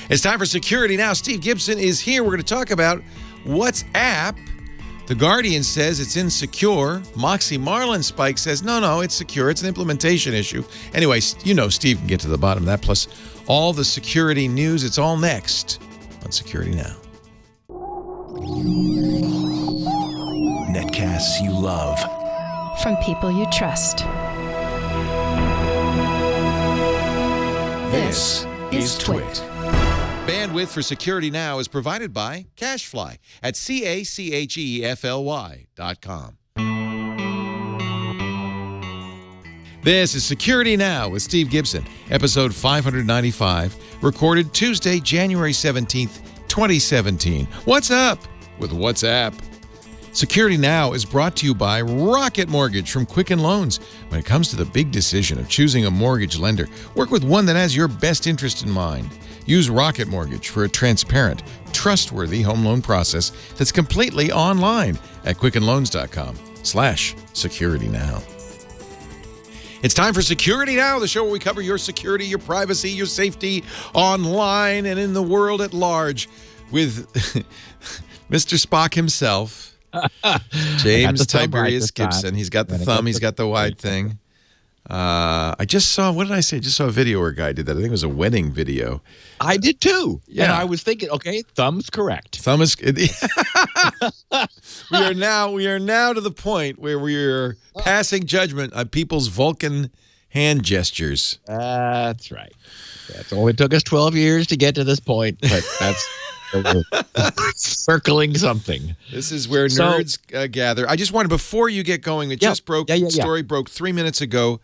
It's time for Security Now. Steve Gibson is here. We're going to talk about WhatsApp. The Guardian says it's insecure. Moxie Marlinspike says, no, it's secure. It's an implementation issue. Anyway, you know Steve can get to the bottom of that, plus all the security news. It's all next on Security Now. Netcasts you love. From people you trust. This is Twit. Bandwidth for Security Now is provided by CacheFly at CacheFly.com. This is Security Now with Steve Gibson, episode 595, recorded Tuesday, January 17th, 2017. What's up with WhatsApp? Security Now is brought to you by Rocket Mortgage from Quicken Loans. When it comes to the big decision of choosing a mortgage lender, work with one that has your best interest in mind. Use Rocket Mortgage for a transparent, trustworthy home loan process that's completely online at quickenloans.com/securitynow. It's time for Security Now, the show where we cover your security, your privacy, your safety online and in the world at large with Mr. Spock himself, James Tiberius Gibson. He's got the thumb, he's got the wide thing. I just saw, what did I say? I just saw a video where a guy did that. I think it was a wedding video. I did too. Yeah. And I was thinking, okay, thumb's correct. Thumb is we are now to the point where we're passing judgment on people's Vulcan hand gestures. That's right. That's only took us 12 years to get to this point, but that's circling something. This is where nerds gather. I just wanted, before you get going, it just broke. Story broke 3 minutes ago.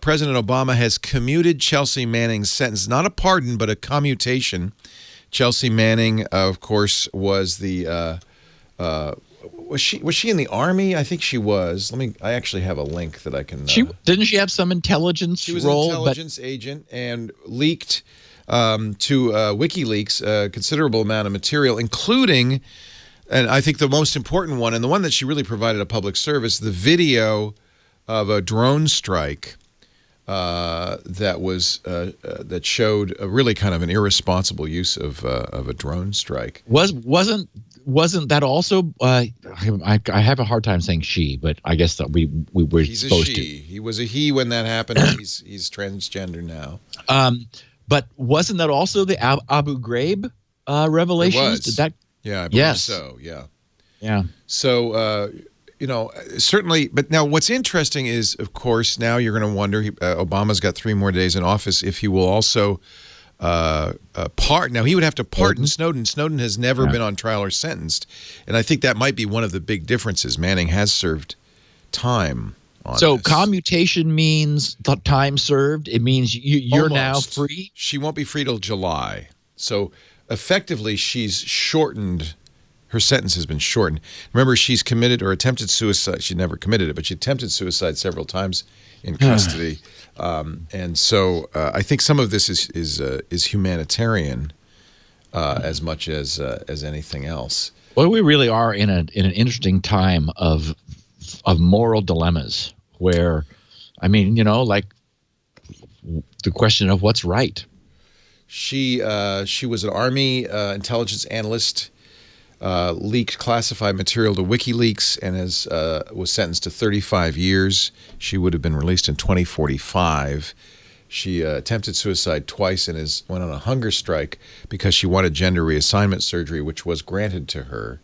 President Obama has commuted Chelsea Manning's sentence, not a pardon, but a commutation. Chelsea Manning, of course, was the was she in the Army? I think she was. I actually have a link that I can. Didn't she have some intelligence role? She was an intelligence agent and leaked to WikiLeaks a considerable amount of material, including, and I think the most important one, and the one that she really provided a public service, the video of a drone strike that showed a really kind of an irresponsible use of a drone strike. Wasn't that also? I have a hard time saying she, but I guess that we were supposed to. He was a he when that happened. He's transgender now. But wasn't that also the Abu Ghraib revelations? Did that? Yeah, I believe so. Yeah. Yeah. So, certainly. But now what's interesting is, of course, now you're going to wonder, Obama's got 3 more days in office, if he will also pardon. Now, he would have to pardon Snowden. Snowden has never been on trial or sentenced. And I think that might be one of the big differences. Manning has served time. So commutation means the time served. It means you're now free. She won't be free till July. So effectively, she's shortened. Her sentence has been shortened. Remember, she's committed or attempted suicide. She never committed it, but she attempted suicide several times in custody. And so I think some of this is humanitarian as much as anything else. Well, we really are in an interesting time of moral dilemmas where, I mean, like the question of what's right. She was an Army intelligence analyst, leaked classified material to WikiLeaks, and was sentenced to 35 years. She would have been released in 2045. She attempted suicide twice and went on a hunger strike because she wanted gender reassignment surgery, which was granted to her.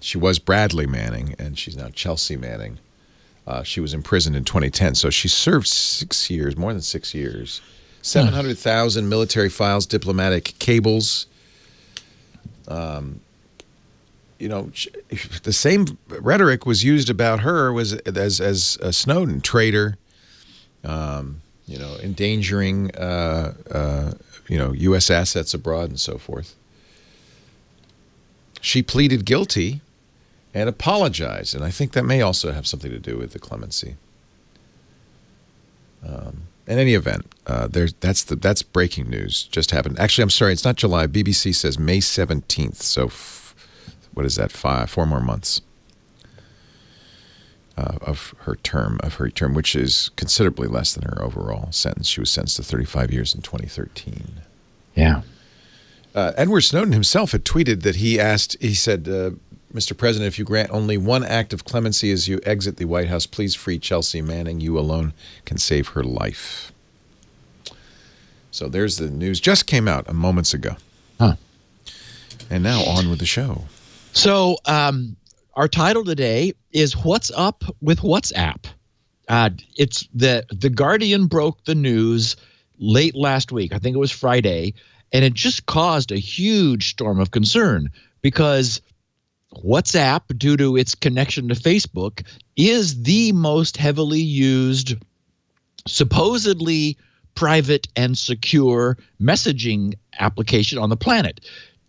She was Bradley Manning, and she's now Chelsea Manning. She was imprisoned in 2010, so she served 6 years, more than 6 years. 700,000 military files, diplomatic cables. The same rhetoric was used about her as a Snowden traitor. Endangering U.S. assets abroad and so forth. She pleaded guilty and apologized, and I think that may also have something to do with the clemency. In any event, that's breaking news. Just happened. Actually, I'm sorry, it's not July. BBC says May 17th. So, what is that? 4 more months of her term, which is considerably less than her overall sentence. She was sentenced to 35 years in 2013. Yeah. Edward Snowden himself had tweeted that he said, Mr. President, if you grant only one act of clemency as you exit the White House, please free Chelsea Manning. You alone can save her life. So there's the news. Just came out moments ago. Huh. And now on with the show. So our title today is What's Up with WhatsApp? It's the Guardian broke the news late last week. I think it was Friday. And it just caused a huge storm of concern because WhatsApp, due to its connection to Facebook, is the most heavily used, supposedly private and secure messaging application on the planet.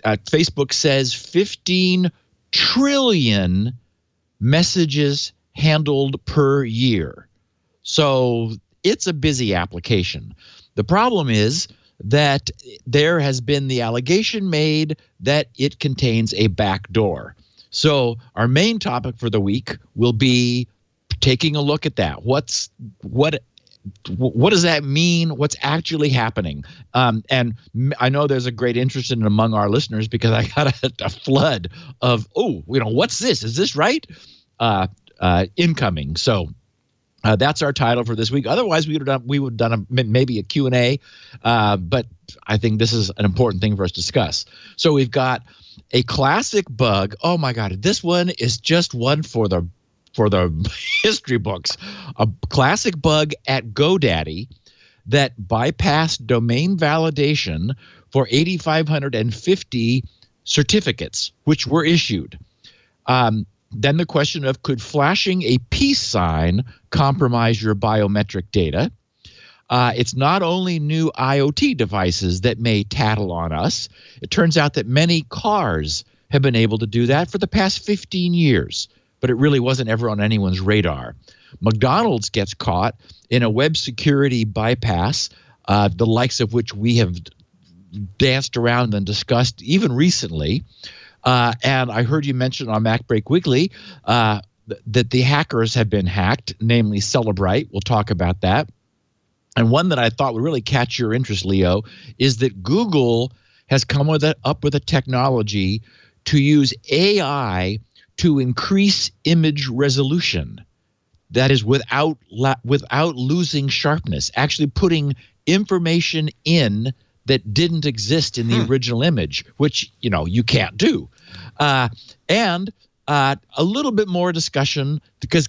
Facebook says 15 trillion messages handled per year. So it's a busy application. The problem is that there has been the allegation made that it contains a backdoor. So our main topic for the week will be taking a look at that. What does that mean? What's actually happening? And I know there's a great interest in it among our listeners because I got a flood of, what's this? Is this right? Incoming. So that's our title for this week. Otherwise, we would have done maybe a Q&A, but I think this is an important thing for us to discuss. So we've got a classic bug. Oh my God, this one is just one for the history books. A classic bug at GoDaddy that bypassed domain validation for 8,550 certificates, which were issued. Then the question of, could flashing a peace sign compromise your biometric data? It's not only new IoT devices that may tattle on us. It turns out that many cars have been able to do that for the past 15 years, but it really wasn't ever on anyone's radar. McDonald's gets caught in a web security bypass, the likes of which we have danced around and discussed even recently. And I heard you mention on MacBreak Weekly that the hackers have been hacked, namely Spinrite. We'll talk about that. And one that I thought would really catch your interest, Leo, is that Google has come up with a technology to use AI to increase image resolution. That is without losing sharpness, actually putting information in that didn't exist in the original image, which, you can't do. And a little bit more discussion because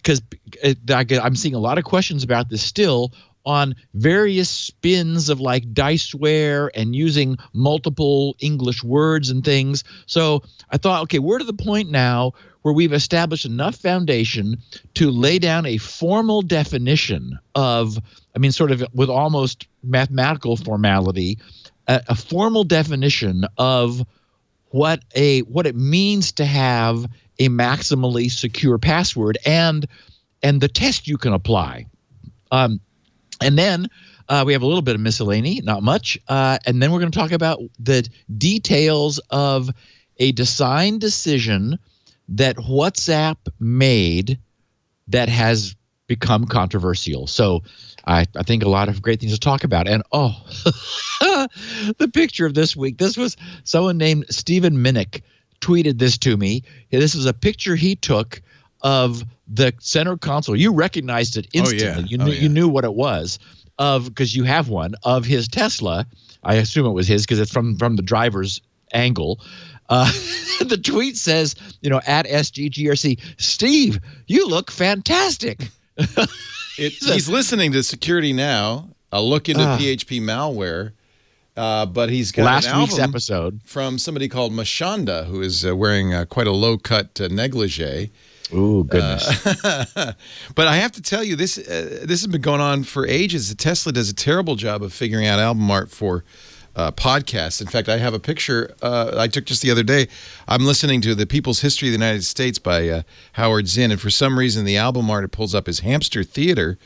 I'm seeing a lot of questions about this still on various spins of like diceware and using multiple English words and things. So I thought, okay, we're to the point now where we've established enough foundation to lay down a formal definition of, sort of with almost mathematical formality, a formal definition of what it means to have a maximally secure password and the test you can apply. And then we have a little bit of miscellany, not much. And then we're going to talk about the details of a design decision that WhatsApp made that has become controversial. So I think a lot of great things to talk about. And the picture of this week, this was someone named Stephen Minnick tweeted this to me. This is a picture he took of the center console. You recognized it instantly. You knew what it was because you have one of his Tesla. I assume it was his because it's from the driver's angle. The tweet says, at SGGRC, Steve, you look fantastic. He's listening to Security Now, a look into PHP malware, but he's got last an album week's episode from somebody called Mashonda, who is wearing quite a low-cut negligee. Oh, goodness. But I have to tell you, this has been going on for ages. Tesla does a terrible job of figuring out album art for podcasts. In fact, I have a picture I took just the other day. I'm listening to The People's History of the United States by Howard Zinn, and for some reason the album art, it pulls up his Hamster Theater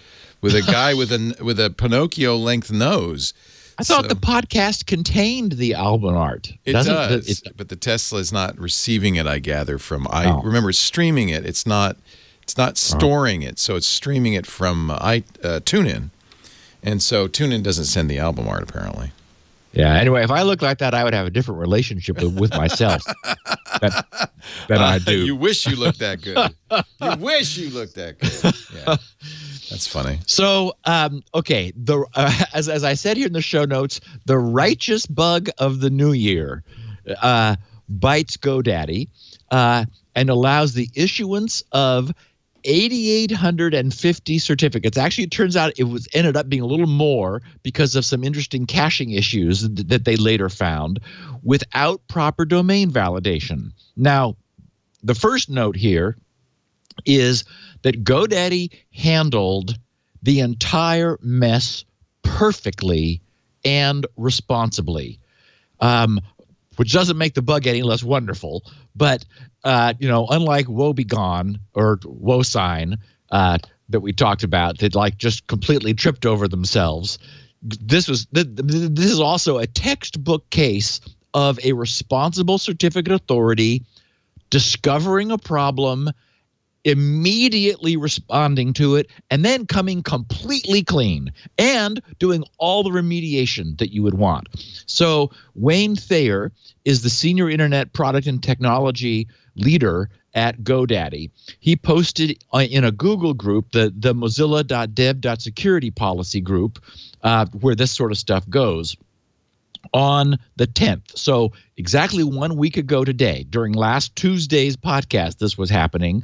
with a guy with a Pinocchio-length nose. I thought the podcast contained the album art. It does, but the Tesla is not receiving it, I gather, from remember streaming it. It's not storing it, so it's streaming it from TuneIn. And so TuneIn doesn't send the album art, apparently. Yeah. Anyway, if I looked like that, I would have a different relationship with myself than I do. You wish you looked that good. You wish you looked that good. Yeah, that's funny. So, okay, as I said here in the show notes, the righteous bug of the new year bites GoDaddy and allows the issuance of 8,850 certificates. Actually, it turns out it ended up being a little more because of some interesting caching issues that they later found without proper domain validation. Now, the first note here is that GoDaddy handled the entire mess perfectly and responsibly, which doesn't make the bug any less wonderful. But unlike Woebegone or WoSign that we talked about, that like just completely tripped over themselves, this is also a textbook case of a responsible certificate authority discovering a problem, immediately responding to it, and then coming completely clean and doing all the remediation that you would want. So Wayne Thayer is the senior internet product and technology leader at GoDaddy. He posted in a Google group, the mozilla.dev.security policy group, where this sort of stuff goes, on the 10th. So exactly 1 week ago today, during last Tuesday's podcast, this was happening,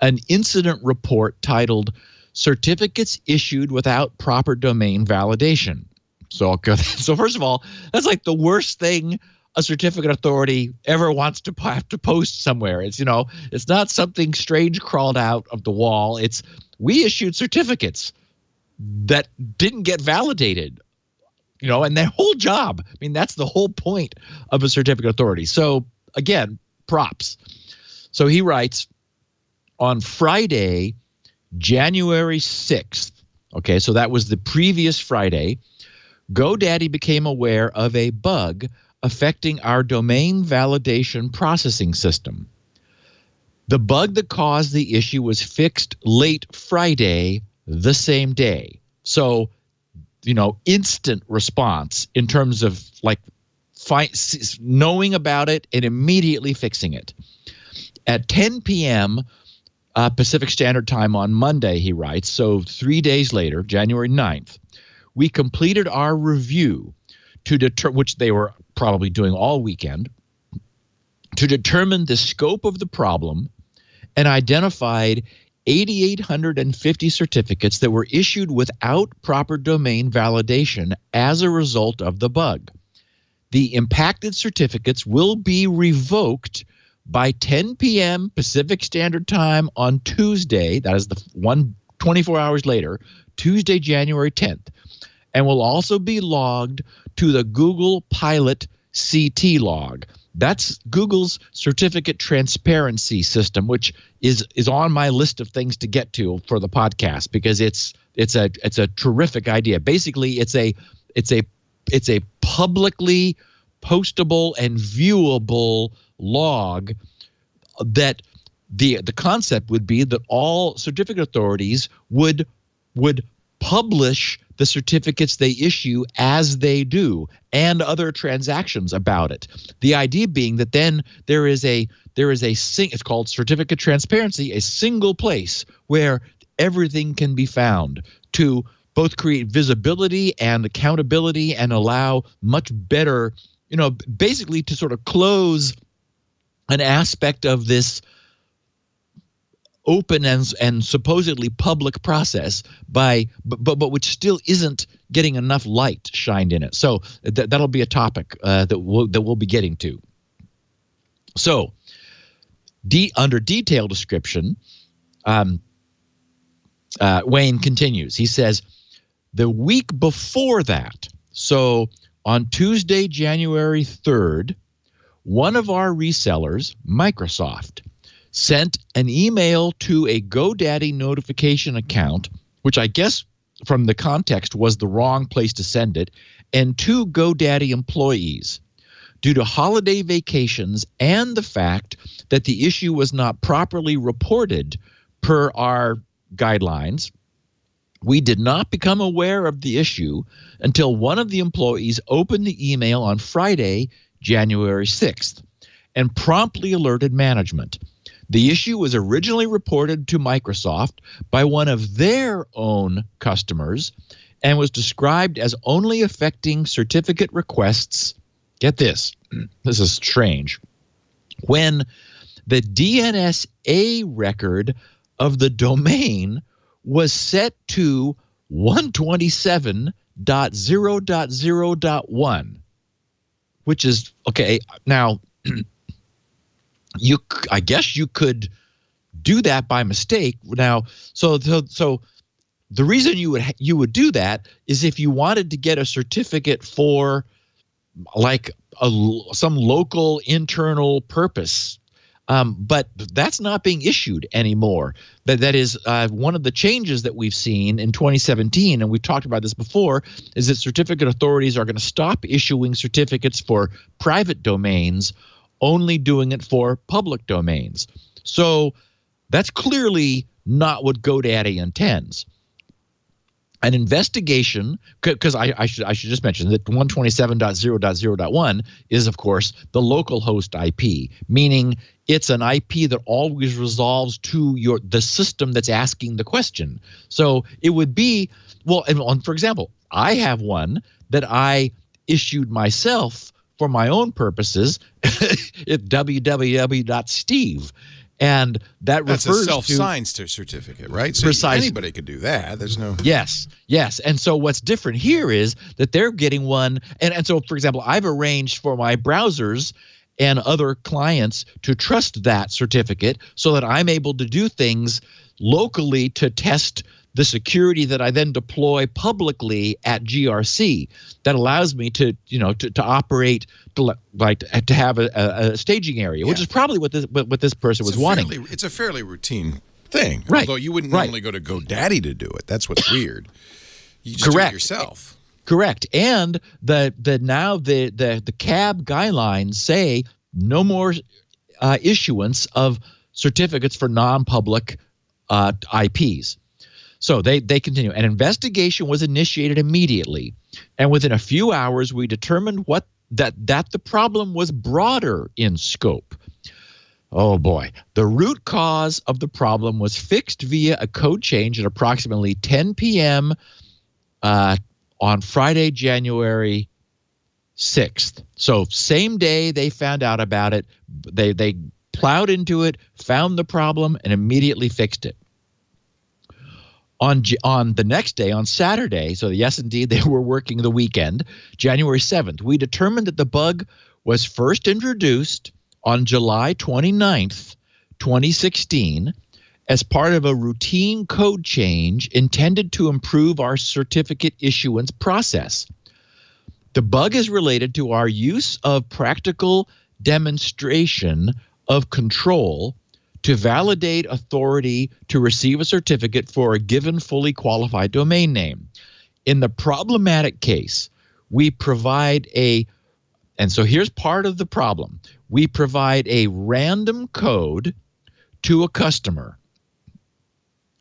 an incident report titled Certificates Issued Without Proper Domain Validation. So first of all, that's like the worst thing a certificate authority ever wants to have to post somewhere. It's not something strange crawled out of the wall. It's we issued certificates that didn't get validated. And their whole job, I mean, that's the whole point of a certificate authority. So, again, props. So he writes, on Friday, January 6th, okay, so that was the previous Friday, GoDaddy became aware of a bug affecting our domain validation processing system. The bug that caused the issue was fixed late Friday, the same day. So, instant response in terms of like knowing about it and immediately fixing it. At 10 p.m. Pacific Standard Time on Monday, he writes, so 3 days later, January 9th, we completed our review which they were probably doing all weekend, to determine the scope of the problem and identified 8,850 certificates that were issued without proper domain validation as a result of the bug. The impacted certificates will be revoked by 10 p.m. Pacific Standard Time on Tuesday, that is 24 hours later, Tuesday, January 10th, and will also be logged to the Google Pilot CT log. That's Google's certificate transparency system, which is on my list of things to get to for the podcast because it's a terrific idea. Basically, it's a publicly postable and viewable log that the concept would be that all certificate authorities would publish the certificates they issue as they do and other transactions about it. The idea being that then there is it's called certificate transparency, a single place where everything can be found to both create visibility and accountability and allow much better, basically to sort of close an aspect of this open and supposedly public process but which still isn't getting enough light shined in it. So that'll be a topic that we'll be getting to. So under detailed description, Wayne continues. He says, the week before that, so on Tuesday, January 3rd, one of our resellers, Microsoft, sent an email to a GoDaddy notification account, which I guess from the context was the wrong place to send it, and 2 GoDaddy employees. Due to holiday vacations and the fact that the issue was not properly reported per our guidelines, We did not become aware of the issue until one of the employees opened the email on Friday, January 6th, and promptly alerted management. The issue was originally reported to Microsoft by one of their own customers and was described as only affecting certificate requests. Get this, this is strange. When the DNSA record of the domain was set to 127.0.0.1, which is okay. Now, I guess you could do that by mistake. Now, so the reason you would do that is if you wanted to get a certificate for like some local internal purpose. But that's not being issued anymore. That is one of the changes that we've seen in 2017, and we've talked about this before, is that certificate authorities are going to stop issuing certificates for private domains, only doing it for public domains. So that's clearly not what GoDaddy intends. An investigation, because I should just mention that 127.0.0.1 is, of course, the local host IP, meaning it's an IP that always resolves to the system that's asking the question. So it would be, well, and for example, I have one that I issued myself for my own purposes at www.steve. And that's refers a self-signed certificate, right? So precisely. Anybody could do that. There's no. Yes. And so what's different here is that they're getting one. And so, for example, I've arranged for my browsers and other clients to trust that certificate so that I'm able to do things locally to test the security that I then deploy publicly at GRC. That allows me to operate to have a staging area, which is probably what this person was wanting. It's a fairly routine thing, right? Although you wouldn't normally go to GoDaddy to do it. That's what's weird. You just do it yourself. Correct. And the CAB guidelines say no more issuance of certificates for non-public IPs. So they continue. An investigation was initiated immediately, and within a few hours, we determined that the problem was broader in scope. Oh boy! The root cause of the problem was fixed via a code change at approximately 10 p.m. On Friday, January 6th. So same day they found out about it, they plowed into it, found the problem, and immediately fixed it. On the next day, on Saturday, so yes, indeed, they were working the weekend, January 7th, we determined that the bug was first introduced on July 29th, 2016, as part of a routine code change intended to improve our certificate issuance process. The bug is related to our use of practical demonstration of control to validate authority to receive a certificate for a given fully qualified domain name. In the problematic case, we provide and so here's part of the problem. We provide a random code to a customer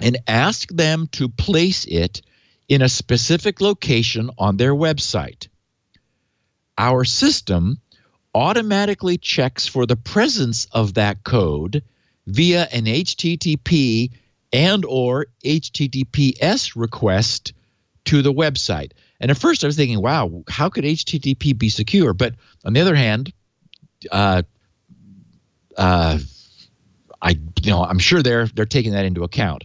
and ask them to place it in a specific location on their website. Our system automatically checks for the presence of that code via an HTTP and or HTTPS request to the website. And at first I was thinking, wow, how could HTTP be secure? But on the other hand, I'm sure they're taking that into account.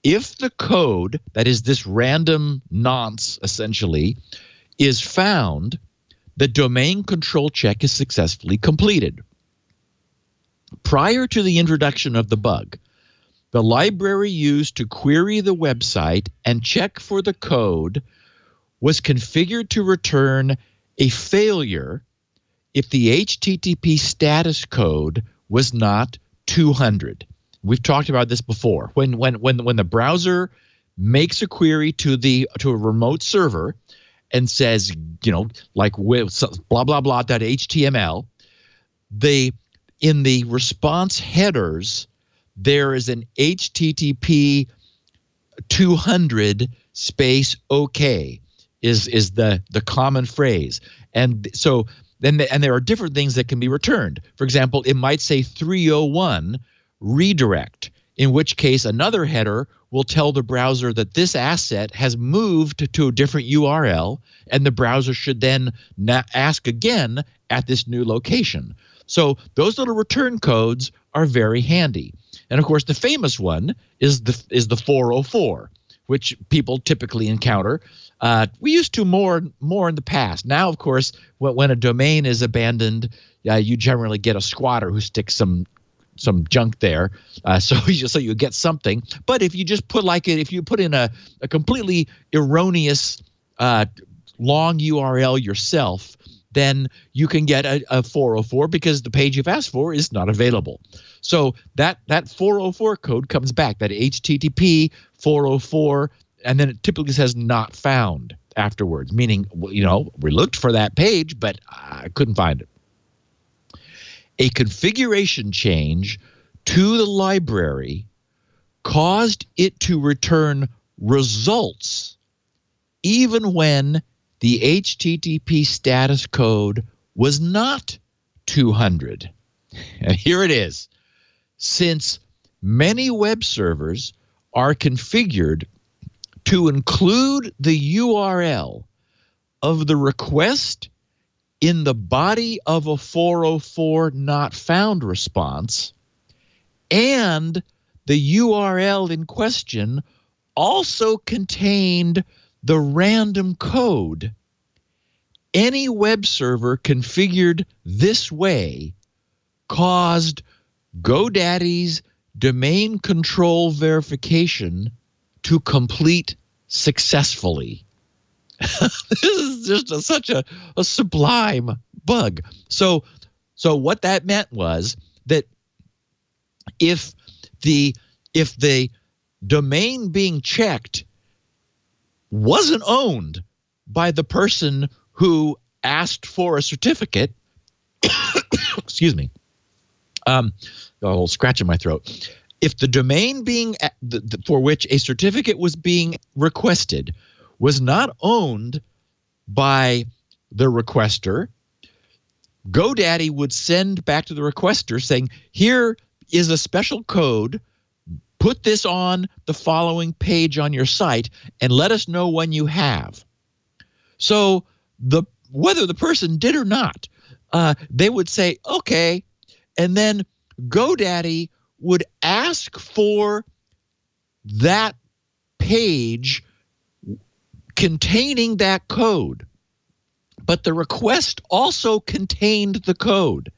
If the code, that is this random nonce essentially, is found, the domain control check is successfully completed. Prior to the introduction of the bug, the library used to query the website and check for the code was configured to return a failure if the HTTP status code was not 200. We've talked about this before. When the browser makes a query to a remote server and says, like with blah blah blah.html, in the response headers, there is an HTTP 200 space OK is the common phrase. And so then there are different things that can be returned. For example, it might say 301 redirect, in which case another header will tell the browser that this asset has moved to a different URL, and the browser should then ask again at this new location. So those little return codes are very handy. And of course, the famous one is the 404, which people typically encounter. We used to more in the past. Now, of course, when a domain is abandoned, you generally get a squatter who sticks some junk there, so you get something. But if you just if you put in a completely erroneous long URL yourself, then you can get a 404 because the page you've asked for is not available. So that 404 code comes back, that HTTP 404, and then it typically says not found afterwards, meaning, we looked for that page, but I couldn't find it. A configuration change to the library caused it to return results even when the HTTP status code was not 200. And here it is. Since many web servers are configured to include the URL of the request in the body of a 404 not found response, and the URL in question also contained the random code, any web server configured this way caused GoDaddy's domain control verification to complete successfully. This is just such a sublime bug. So what that meant was that if the domain being checked wasn't owned by the person who asked for a certificate, excuse me, a little scratch in my throat. If the domain being for which a certificate was being requested was not owned by the requester, GoDaddy would send back to the requester saying, here is a special code, put this on the following page on your site and let us know when you have. So whether the person did or not, they would say, okay, and then GoDaddy would ask for that page containing that code, but the request also contained the code.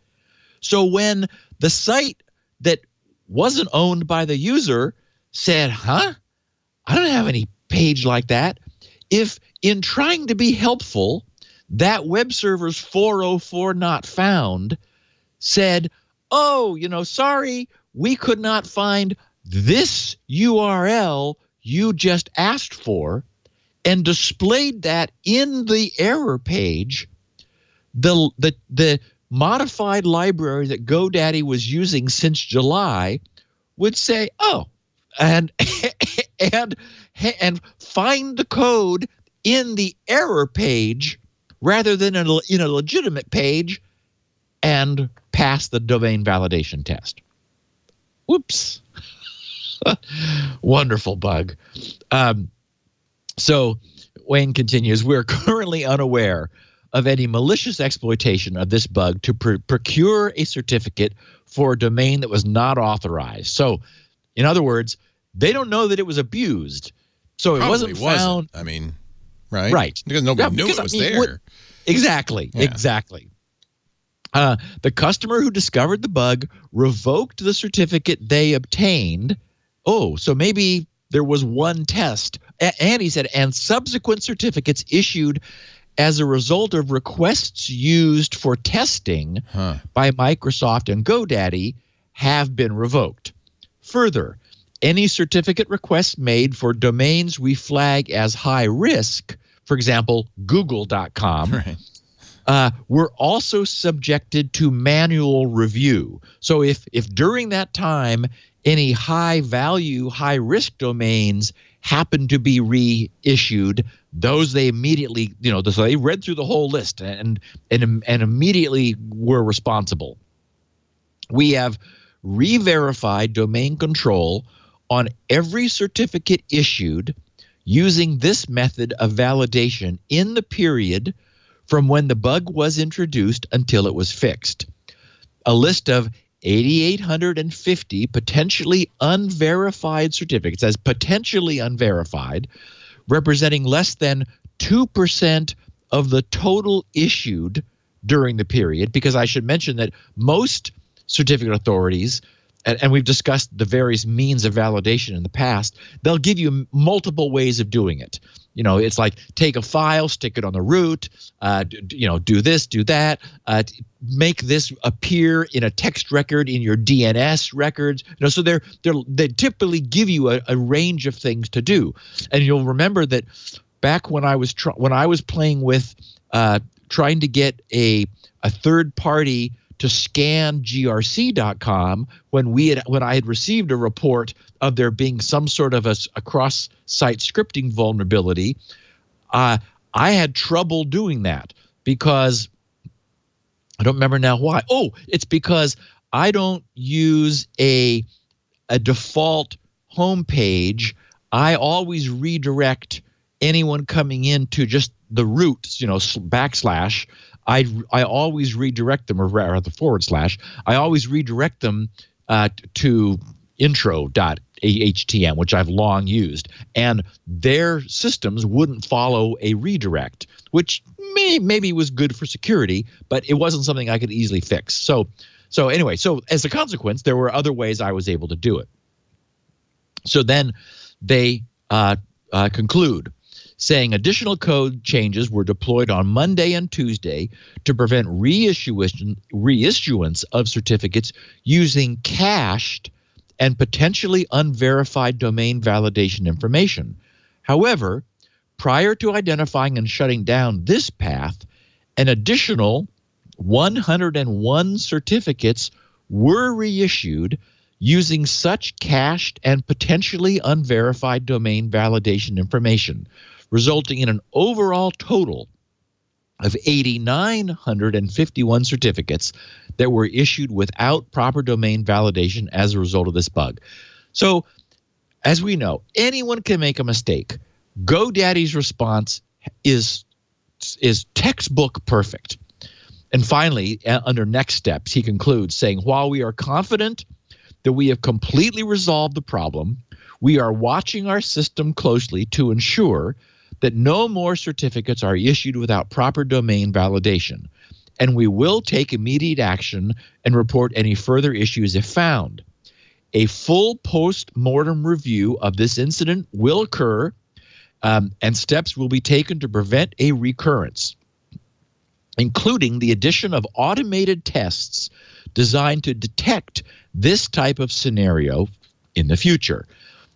So when the site that wasn't owned by the user said, I don't have any page like that, if in trying to be helpful, that web server's 404 not found said, sorry, we could not find this URL you just asked for, and displayed that in the error page, the modified library that GoDaddy was using since July would say, and find the code in the error page rather than in a legitimate page, and pass the domain validation test. Whoops. Wonderful bug. So Wayne continues, we're currently unaware of any malicious exploitation of this bug to procure a certificate for a domain that was not authorized. So, in other words, they don't know that it was abused. So it Probably wasn't found. I mean, right? Right. Because nobody knew it was there. Exactly. Yeah. Exactly. The customer who discovered the bug revoked the certificate they obtained. So maybe there was one test. And he said, and subsequent certificates issued as a result of requests used for testing by Microsoft and GoDaddy have been revoked. Further, any certificate requests made for domains we flag as high risk, for example, google.com, Right. were also subjected to manual review. So if during that time any high value, high risk domains happened to be reissued, those they immediately, so they read through the whole list and immediately were responsible. We have re-verified domain control on every certificate issued using this method of validation in the period from when the bug was introduced until it was fixed. A list of 8,850 potentially unverified certificates, as potentially unverified, representing less than 2% of the total issued during the period, because I should mention that most certificate authorities, and we've discussed the various means of validation in the past, they'll give you multiple ways of doing it. It's like take a file, stick it on the root, do this, do that, make this appear in a text record in your DNS records. So they typically give you a range of things to do. And you'll remember that back when I was playing with trying to get a third party to scan grc.com when I had received a report of there being some sort of a cross-site scripting vulnerability, I had trouble doing that because I don't remember now why. Oh, it's because I don't use a default homepage. I always redirect anyone coming into just the root, backslash. I always redirect them, or rather /. I always redirect them to intro.htm, which I've long used, and their systems wouldn't follow a redirect, which maybe was good for security, but it wasn't something I could easily fix. So anyway, as a consequence, there were other ways I was able to do it. So then they conclude, saying additional code changes were deployed on Monday and Tuesday to prevent reissuance of certificates using cached and potentially unverified domain validation information. However, prior to identifying and shutting down this path, an additional 101 certificates were reissued using such cached and potentially unverified domain validation information, resulting in an overall total of 8,951 certificates that were issued without proper domain validation as a result of this bug. So, as we know, anyone can make a mistake. GoDaddy's response is textbook perfect. And finally, under next steps, he concludes saying, while we are confident that we have completely resolved the problem, we are watching our system closely to ensure that no more certificates are issued without proper domain validation, and we will take immediate action and report any further issues if found. A full post-mortem review of this incident will occur, and steps will be taken to prevent a recurrence, including the addition of automated tests designed to detect this type of scenario in the future.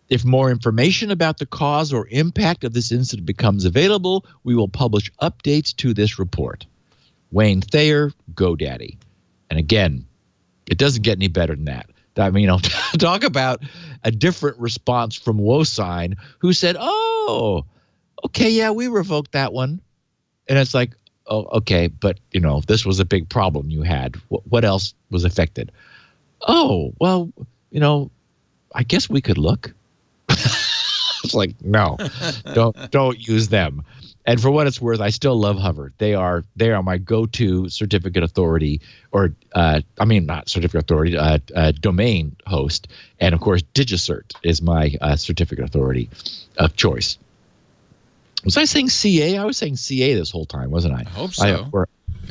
If more information about the cause or impact of this incident becomes available, we will publish updates to this report. Wayne Thayer, GoDaddy. And again, it doesn't get any better than that. I mean, talk about a different response from WoSign, who said, oh, okay, yeah, we revoked that one. And it's like, oh, okay, but, this was a big problem you had. What else was affected? Oh, well, I guess we could look. It's like, no, don't use them. And for what it's worth, I still love Hover. They are my go-to certificate authority, or not certificate authority, domain host. And of course, DigiCert is my certificate authority of choice. Was I saying CA? I was saying CA this whole time, wasn't I? I hope so.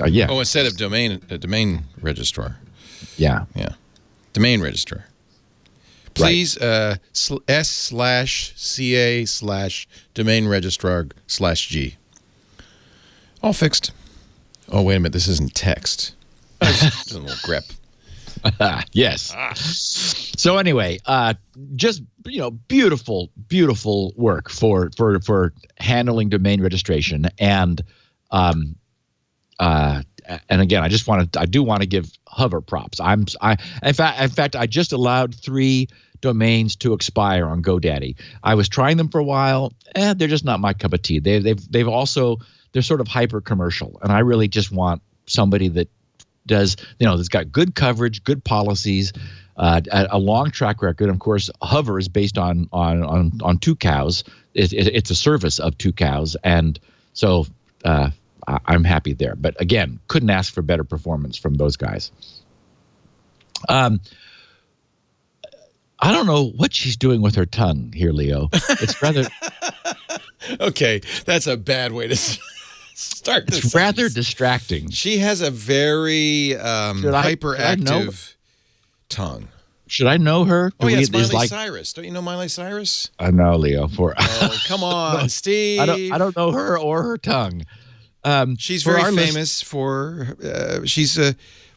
Yeah. Oh, instead of domain registrar. Yeah. Yeah. Domain registrar. Please, S/CA/domain registrar/G. All fixed. Oh, wait a minute. This isn't text. It's a little grep. Yes. So anyway, just beautiful work for handling domain registration, and again, I do want to give Hover props. In fact, I just allowed 3 domains to expire on GoDaddy. I was trying them for a while. They're just not my cup of tea. They've also, they're sort of hyper commercial, and I really just want somebody that does, that's got good coverage, good policies, a long track record. Of course, Hover is based on 2 cows. It's a service of 2 cows, and so I'm happy there. But again, couldn't ask for better performance from those guys. I don't know what she's doing with her tongue here, Leo. It's rather okay. That's a bad way to start this. It's rather distracting. She has a very hyperactive tongue. Should I know her? Oh, yeah, it's Miley Cyrus. Don't you know Miley Cyrus? I know, Leo. Oh, come on, Steve. I don't know her or her tongue. She's very famous for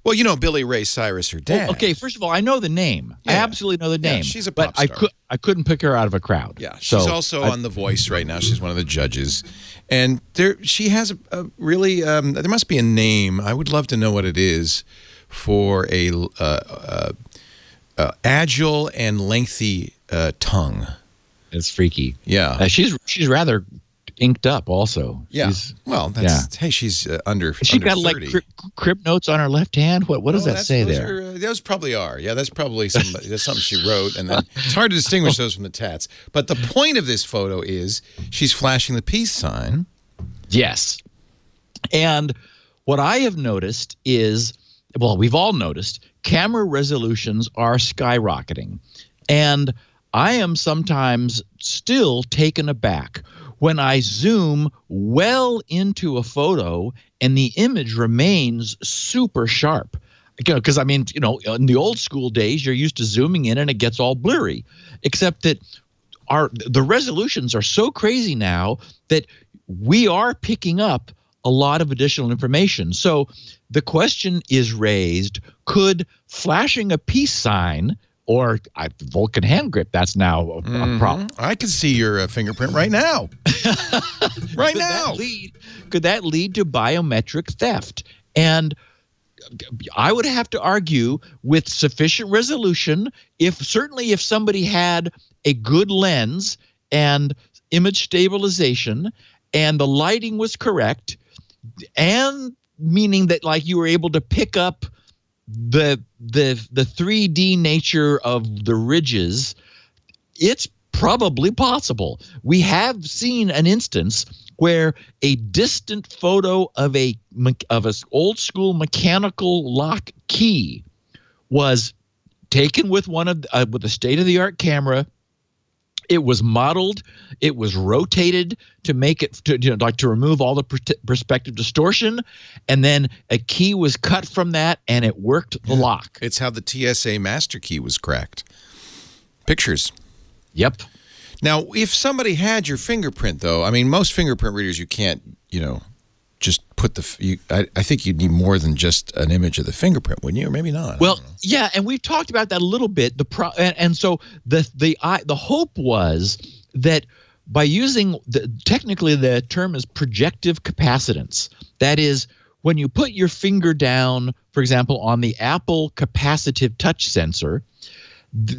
well, Billy Ray Cyrus, her dad. Well, okay, first of all, I know the name. Yeah. I absolutely know the name. Yeah, she's a pop star. I couldn't pick her out of a crowd. Yeah, she's also on The Voice right now. She's one of the judges, and she has a really there must be a name. I would love to know what it is for a agile and lengthy tongue. It's freaky. Yeah, she's rather inked up also. Yeah. Hey, she's under. She got 30. like crib notes on her left hand. What does that say there? Those probably are. Yeah, that's probably that's something she wrote, and then it's hard to distinguish those from the tats. But the point of this photo is she's flashing the peace sign. Yes. And what I have noticed is, well, we've all noticed, camera resolutions are skyrocketing. And I am sometimes still taken aback when I zoom well into a photo and the image remains super sharp. Because, in the old school days, you're used to zooming in and it gets all blurry. Except that the resolutions are so crazy now that we are picking up a lot of additional information. So the question is raised, could flashing a peace sign or Vulcan hand grip, that's now a problem. I can see your fingerprint right now. Right now. Could that lead to biometric theft? And I would have to argue with sufficient resolution, if somebody had a good lens and image stabilization and the lighting was correct, and meaning that like you were able to pick up the 3D nature of the ridges, it's probably possible. We have seen an instance where a distant photo of a old school mechanical lock key was taken with with a state-of-the-art camera. It was modeled, it was rotated to make it to remove all the perspective distortion, and then a key was cut from that, and it worked the lock. It's how the TSA master key was cracked. Pictures. Yep. Now, if somebody had your fingerprint, though, most fingerprint readers, you can't, just put I think you'd need more than just an image of the fingerprint, wouldn't you? Or maybe not. Well, yeah, and we've talked about that a little bit. And so the hope was that by using technically the term is projective capacitance. That is, when you put your finger down, for example, on the Apple capacitive touch sensor,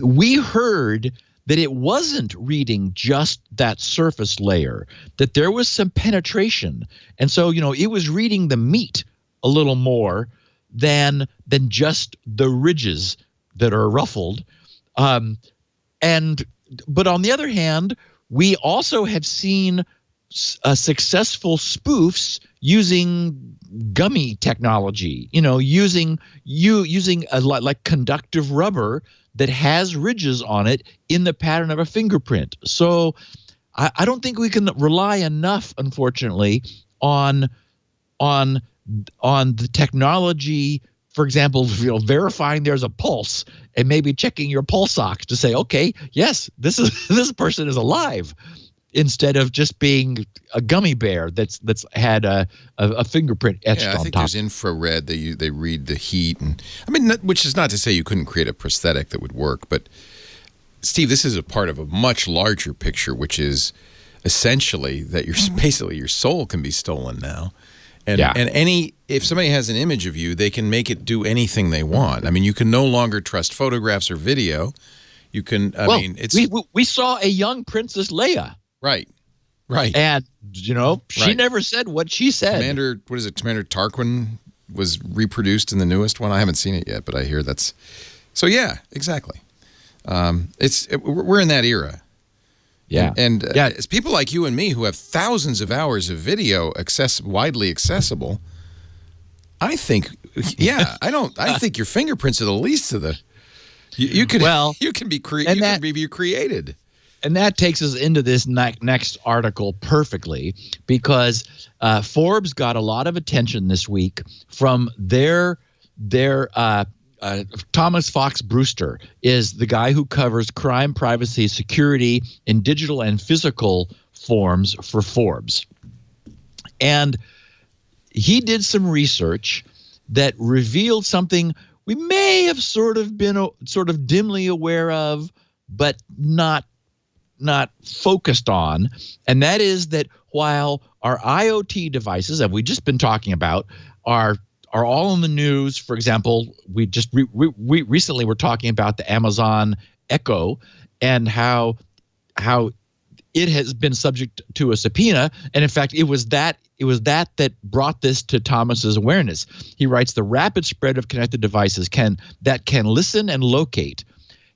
we heard that it wasn't reading just that surface layer, that there was some penetration. And so, it was reading the meat a little more than just the ridges that are ruffled. But on the other hand, we also have seen successful spoofs using gummy technology, using like conductive rubber that has ridges on it in the pattern of a fingerprint. So I don't think we can rely enough, unfortunately, on the technology. For example, verifying there's a pulse and maybe checking your pulse ox to say, okay, yes, this person is alive, instead of just being a gummy bear that's had a fingerprint etched on top. I think there's infrared. They read the heat, and which is not to say you couldn't create a prosthetic that would work. But Steve, this is a part of a much larger picture, which is essentially that basically your soul can be stolen now. And if somebody has an image of you, they can make it do anything they want. You can no longer trust photographs or video. You can. I Well, mean, it's we saw a young Princess Leia, right. and she Right. never said what she said. Commander Tarquin was reproduced in the newest one. I haven't seen it yet, but I hear that's. So yeah, exactly. We're in that era. Yeah, and it's people like you and me who have thousands of hours of video widely accessible. I think, I think your fingerprints are the least of the. You can be created. And that takes us into this next article perfectly, because Forbes got a lot of attention this week from their Thomas Fox Brewster is the guy who covers crime, privacy, security in digital and physical forms for Forbes. And he did some research that revealed something we may have sort of been dimly aware of, but not focused on, and that is that while our IoT devices, that we've just been talking about, are all in the news. For example, we recently were talking about the Amazon Echo and how it has been subject to a subpoena, and in fact, it was that brought this to Thomas's awareness. He writes, the rapid spread of connected devices that can listen and locate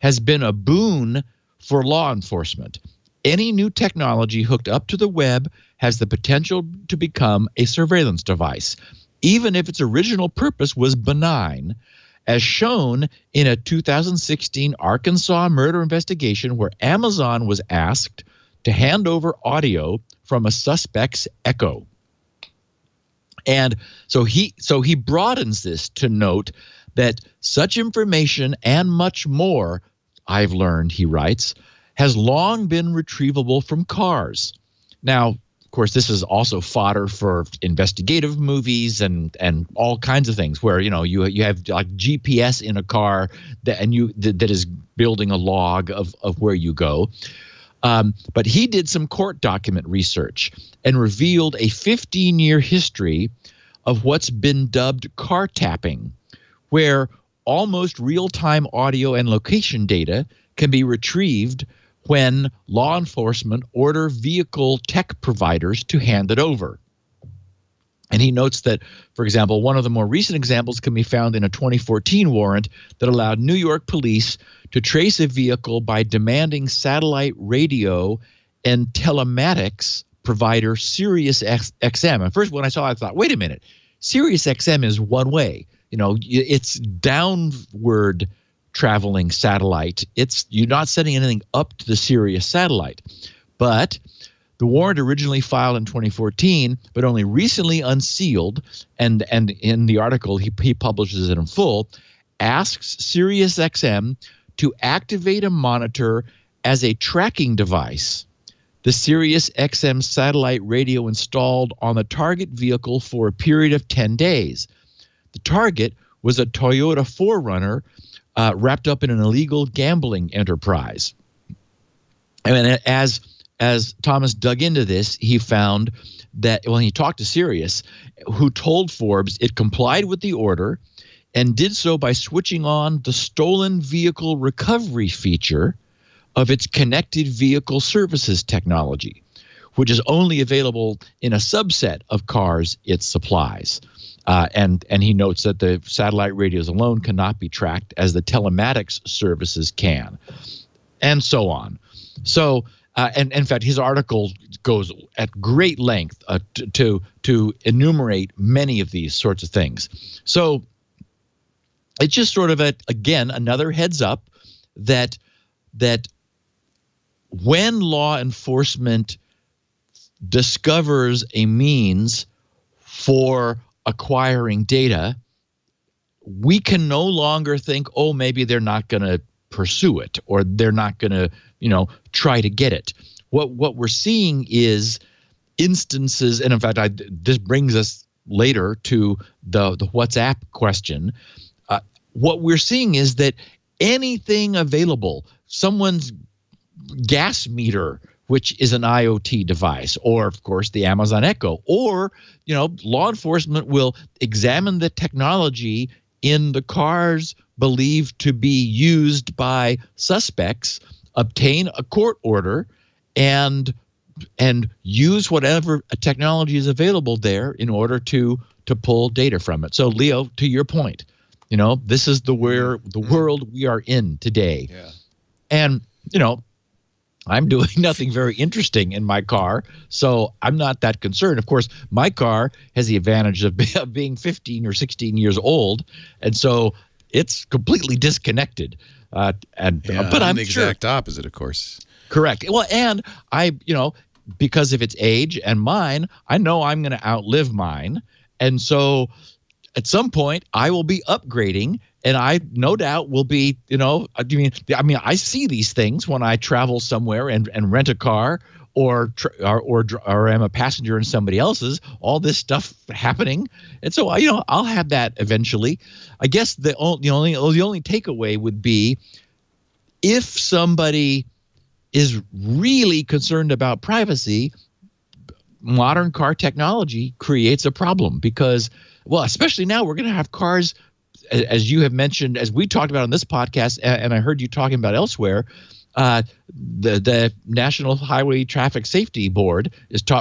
has been a boon for law enforcement. Any new technology hooked up to the web has the potential to become a surveillance device, even if its original purpose was benign, as shown in a 2016 Arkansas murder investigation where Amazon was asked to hand over audio from a suspect's Echo. And so he broadens this to note that such information and much more, I've learned, he writes, has long been retrievable from cars. Now, of course, this is also fodder for investigative movies and all kinds of things where you have like GPS in a car that is building a log of where you go. But he did some court document research and revealed a 15-year history of what's been dubbed car tapping, where almost real-time audio and location data can be retrieved when law enforcement order vehicle tech providers to hand it over. And he notes that, for example, one of the more recent examples can be found in a 2014 warrant that allowed New York police to trace a vehicle by demanding satellite radio and telematics provider Sirius XM. And first, when I saw it, I thought, wait a minute, Sirius XM is one way. It's downward traveling satellite. You're not sending anything up to the Sirius satellite. But the warrant originally filed in 2014, but only recently unsealed, and in the article he publishes it in full, asks SiriusXM to activate a monitor as a tracking device. The SiriusXM satellite radio installed on the target vehicle for a period of 10 days. The target was a Toyota 4Runner wrapped up in an illegal gambling enterprise. And as Thomas dug into this, he found that when he talked to Sirius, who told Forbes it complied with the order and did so by switching on the stolen vehicle recovery feature of its connected vehicle services technology, which is only available in a subset of cars it supplies. And he notes that the satellite radios alone cannot be tracked as the telematics services can, and so on. So, and in fact, his article goes at great length to enumerate many of these sorts of things. So it's just sort of again another heads up that when law enforcement discovers a means for acquiring data, we can no longer think, oh, maybe they're not going to pursue it or they're not going to, try to get it. What we're seeing is instances, and in fact, this brings us later to the WhatsApp question. What we're seeing is that anything available, someone's gas meter, which is an IoT device, or of course the Amazon Echo, or law enforcement will examine the technology in the car's believed to be used by suspects obtain a court order and use whatever technology is available there in order to pull data from it. So, Leo, to your point, this is the world we are in today. Yeah. And, I'm doing nothing very interesting in my car, so I'm not that concerned. Of course, my car has the advantage of being 15 or 16 years old, and so it's completely disconnected. But I'm the exact opposite, of course. Correct. Well, and because of its age and mine, I know I'm going to outlive mine, and so at some point I will be upgrading. And I no doubt will be, I see these things when I travel somewhere and rent a car or am a passenger in somebody else's, all this stuff happening. And so, I'll have that eventually. I guess the only takeaway would be if somebody is really concerned about privacy, modern car technology creates a problem because, well, especially now we're going to have cars, as you have mentioned, as we talked about on this podcast, and I heard you talking about elsewhere, the National Highway Traffic Safety Board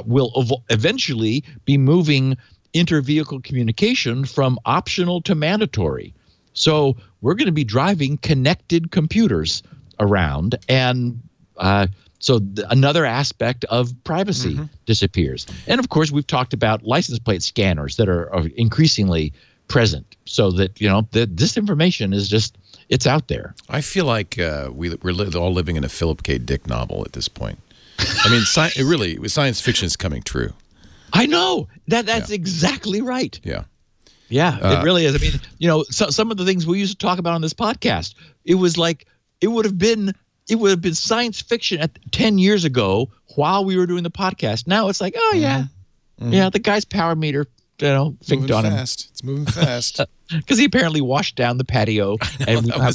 will eventually be moving inter-vehicle communication from optional to mandatory. So we're going to be driving connected computers around, and so another aspect of privacy disappears. And of course, we've talked about license plate scanners that are increasingly present, so that this information is just, it's out there. I feel like we're all living in a Philip K. Dick novel at this point. I mean, science fiction is coming true. I know that's exactly right. Yeah, it really is. I mean, some of the things we used to talk about on this podcast, it was like it would have been science fiction 10 years ago while we were doing the podcast. Now it's like, oh yeah, the guy's power meter, finked on him. It's moving fast. Because he apparently washed down the patio, and we know how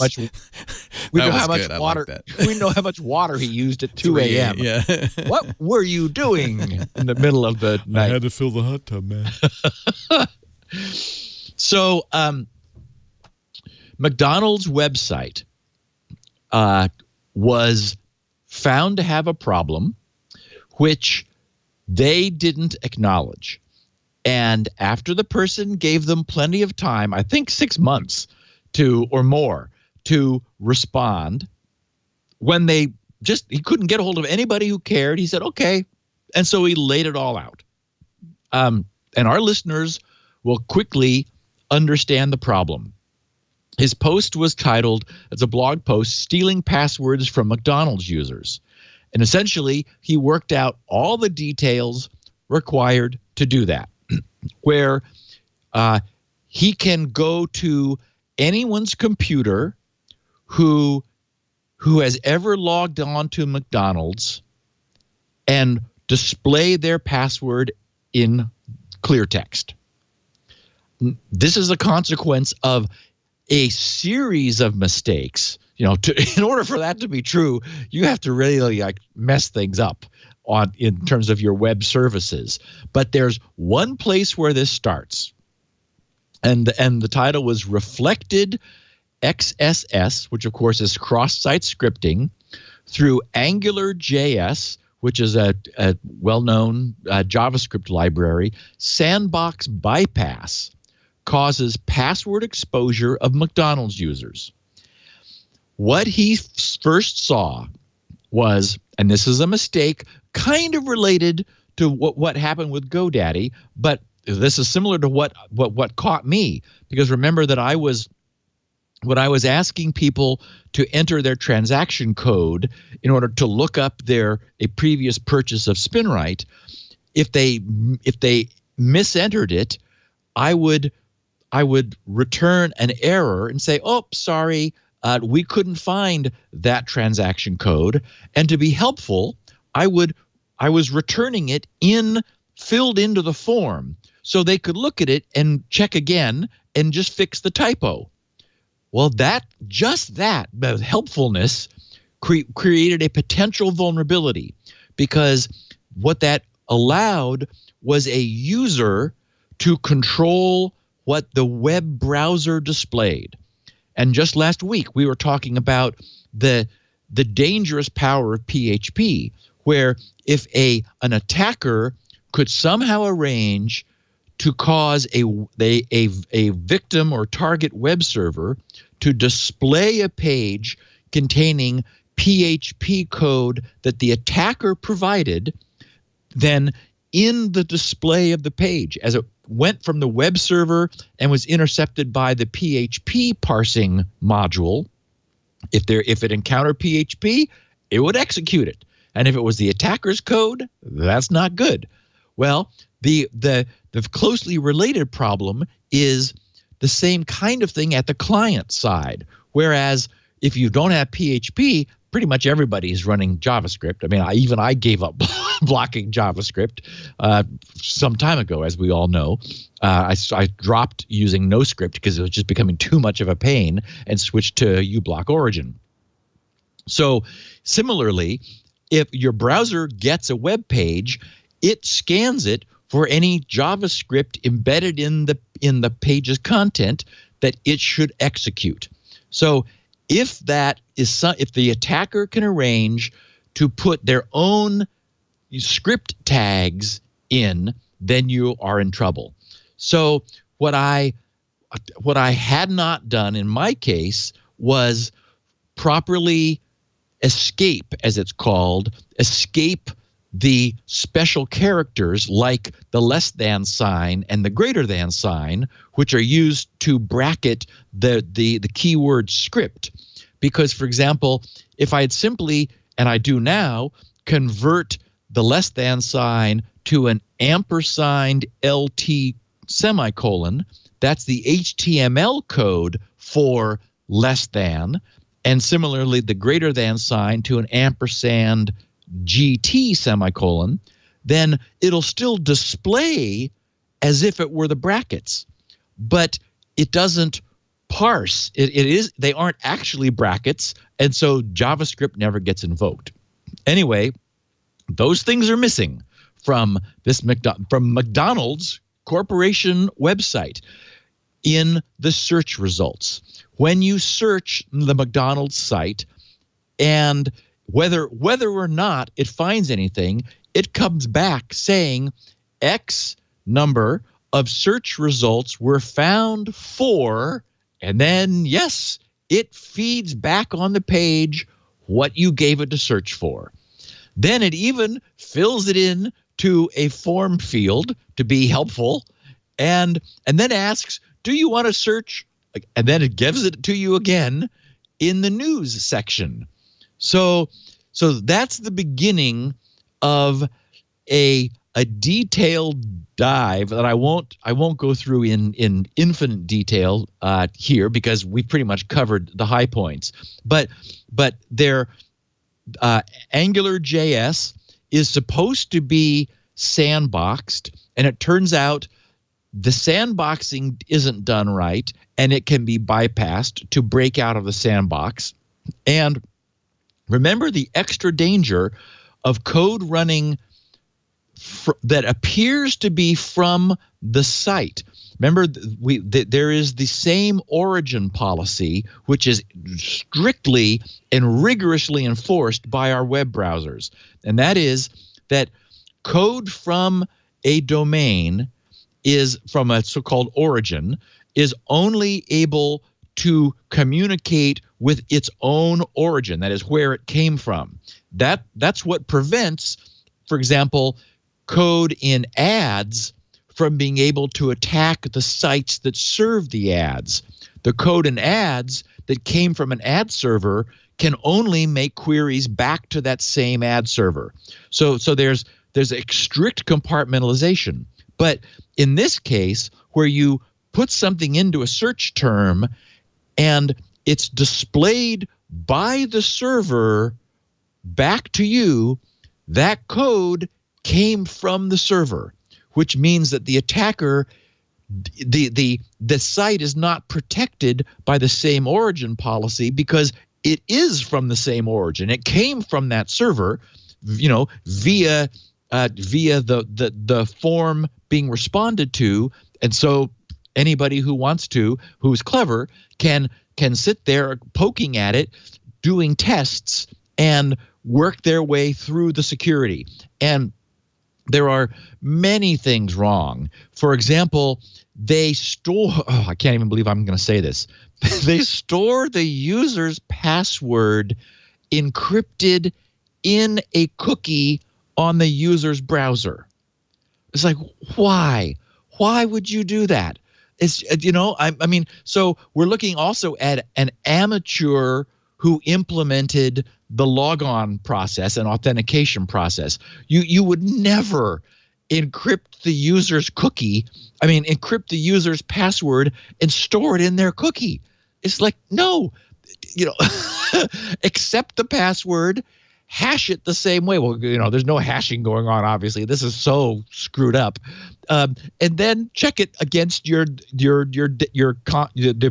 much water. We know how much water he used at 2 a.m. Yeah. What were you doing in the middle of the night? I had to fill the hot tub, man. So, McDonald's website was found to have a problem, which they didn't acknowledge. And after the person gave them plenty of time, I think 6 months or more to respond, when he couldn't get a hold of anybody who cared, he said, okay. And so he laid it all out. And our listeners will quickly understand the problem. His post was titled, it's a blog post, Stealing Passwords from McDonald's Users. And essentially, he worked out all the details required to do that, where he can go to anyone's computer who has ever logged on to McDonald's and display their password in clear text. This is a consequence of a series of mistakes. In order for that to be true, you have to really mess things up in terms of your web services. But there's one place where this starts, and the title was Reflected XSS, which of course is cross-site scripting through AngularJS, which is a well-known JavaScript library. Sandbox bypass causes password exposure of McDonald's users. What he first saw was, and this is a mistake kind of related to what happened with GoDaddy, but this is similar to what caught me, because remember that when I was asking people to enter their transaction code in order to look up a previous purchase of Spinrite, if they misentered it, I would return an error and say, oh, sorry, we couldn't find that transaction code. And to be helpful, I was returning it filled into the form so they could look at it and check again and just fix the typo. Well, the helpfulness created a potential vulnerability, because what that allowed was a user to control what the web browser displayed. And just last week, we were talking about the dangerous power of PHP, where if an attacker could somehow arrange to cause a victim or target web server to display a page containing PHP code that the attacker provided, then in the display of the page, as it went from the web server and was intercepted by the PHP parsing module, if it encountered PHP, it would execute it. And if it was the attacker's code, that's not good. Well, the closely related problem is the same kind of thing at the client side. Whereas if you don't have PHP, pretty much everybody is running JavaScript. I mean, I gave up blocking JavaScript some time ago, as we all know. I dropped using NoScript because it was just becoming too much of a pain and switched to uBlock Origin. So similarly, if your browser gets a web page, it scans it for any JavaScript embedded in the page's content that it should execute. So if the attacker can arrange to put their own script tags in, then you are in trouble. So what I had not done in my case was properly escape, as it's called, escape the special characters like the less than sign and the greater than sign, which are used to bracket the keyword script. Because, for example, if I had simply, and I do now, convert the less than sign to an ampersand LT semicolon, that's the HTML code for less than, and similarly the greater than sign to an ampersand GT semicolon, then it'll still display as if it were the brackets, but it doesn't parse. They aren't actually brackets, and so JavaScript never gets invoked. Anyway, those things are missing from from McDonald's Corporation website in the search results. When you search the McDonald's site, and whether or not it finds anything, it comes back saying X number of search results were found for, and then, yes, it feeds back on the page what you gave it to search for. Then it even fills it in to a form field to be helpful, and then asks, do you want to search? And then it gives it to you again in the news section. So that's the beginning of a detailed dive that I won't go through in infinite detail here, because we pretty much covered the high points. But their AngularJS is supposed to be sandboxed, and it turns out the sandboxing isn't done right, and it can be bypassed to break out of the sandbox. And remember the extra danger of code running that appears to be from the site. Remember, there is the same origin policy, which is strictly and rigorously enforced by our web browsers. And that is that code from a domain is from a so-called origin is only able to communicate with its own origin, that is where it came from. That's what prevents, for example, code in ads from being able to attack the sites that serve the ads. The code in ads that came from an ad server can only make queries back to that same ad server. So there's a strict compartmentalization. But in this case, where you put something into a search term and it's displayed by the server back to you, that code came from the server, which means that the attacker, the site is not protected by the same origin policy because it is from the same origin. It came from that server, via the form being responded to, and so anybody who wants to, who's clever, can sit there poking at it, doing tests, and work their way through the security. And there are many things wrong. For example, they store, I can't even believe I'm going to say this. They store the user's password encrypted in a cookie on the user's browser. It's like, why? Why would you do that? It's, I mean, so we're looking also at an amateur who implemented the logon process and authentication process. You would never encrypt the user's encrypt the user's password and store it in their cookie. It's like, no, accept the password, hash it the same way. Well, there's no hashing going on, obviously. This is so screwed up. And then check it against the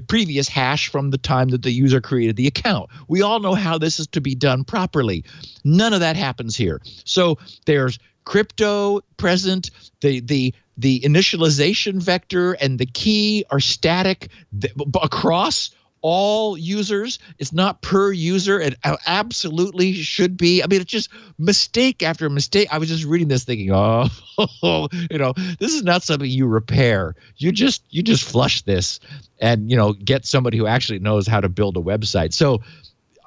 previous hash from the time that the user created the account. We all know how this is to be done properly. None of that happens here. So there's crypto present. The initialization vector and the key are static across all users. It's not per user. It absolutely should be. I mean, it's just mistake after mistake. I was just reading this thinking, this is not something you repair. You just flush this and, get somebody who actually knows how to build a website. So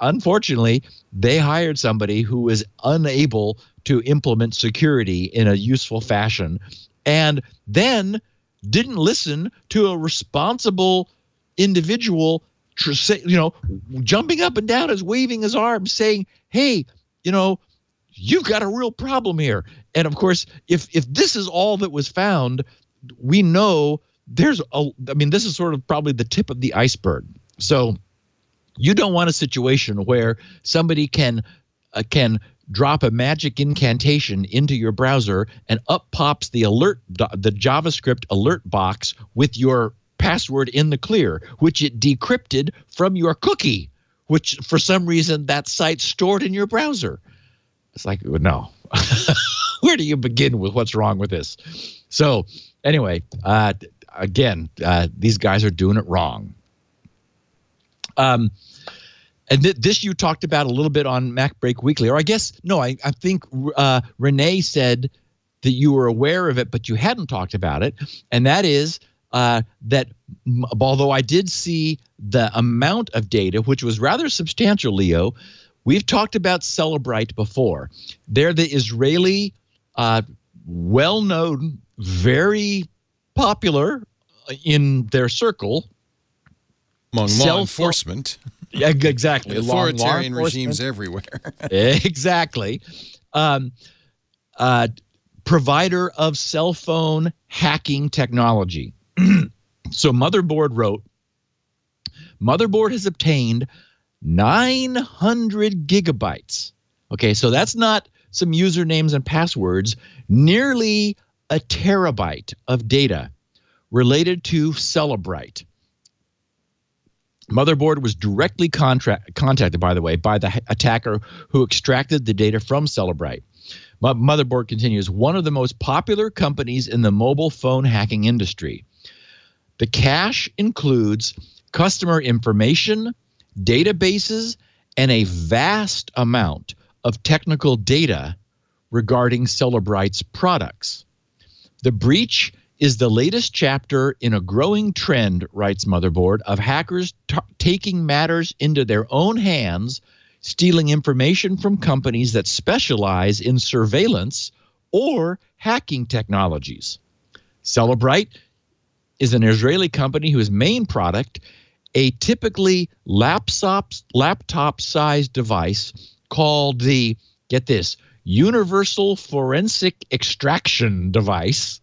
unfortunately, they hired somebody who was unable to implement security in a useful fashion and then didn't listen to a responsible individual jumping up and down, waving his arms, saying, hey, you've got a real problem here. And of course, if this is all that was found, we know this is sort of probably the tip of the iceberg. So you don't want a situation where somebody can drop a magic incantation into your browser and up pops the JavaScript alert box with your password in the clear, which it decrypted from your cookie, which for some reason that site stored in your browser. It's like, no. Where do you begin with what's wrong with this? So anyway, again, these guys are doing it wrong. And this you talked about a little bit on Mac Break Weekly, or I guess, no, I think Renee said that you were aware of it, but you hadn't talked about it, and that is that although I did see the amount of data, which was rather substantial, Leo, we've talked about Spinrite before. They're the Israeli, well-known, very popular in their circle. Among law enforcement. Yeah, exactly. Authoritarian regimes everywhere. Exactly. Provider of cell phone hacking technology. So Motherboard wrote, Motherboard has obtained 900 gigabytes. Okay, so that's not some usernames and passwords, nearly a terabyte of data related to Spinrite. Motherboard was directly contacted, by the way, by the attacker who extracted the data from Spinrite. Motherboard continues, one of the most popular companies in the mobile phone hacking industry. The cache includes customer information, databases, and a vast amount of technical data regarding Spinrite's products. The breach is the latest chapter in a growing trend, writes Motherboard, of hackers taking matters into their own hands, stealing information from companies that specialize in surveillance or hacking technologies. Spinrite is an Israeli company whose main product, a typically laptop-sized device called the, get this, Universal Forensic Extraction Device,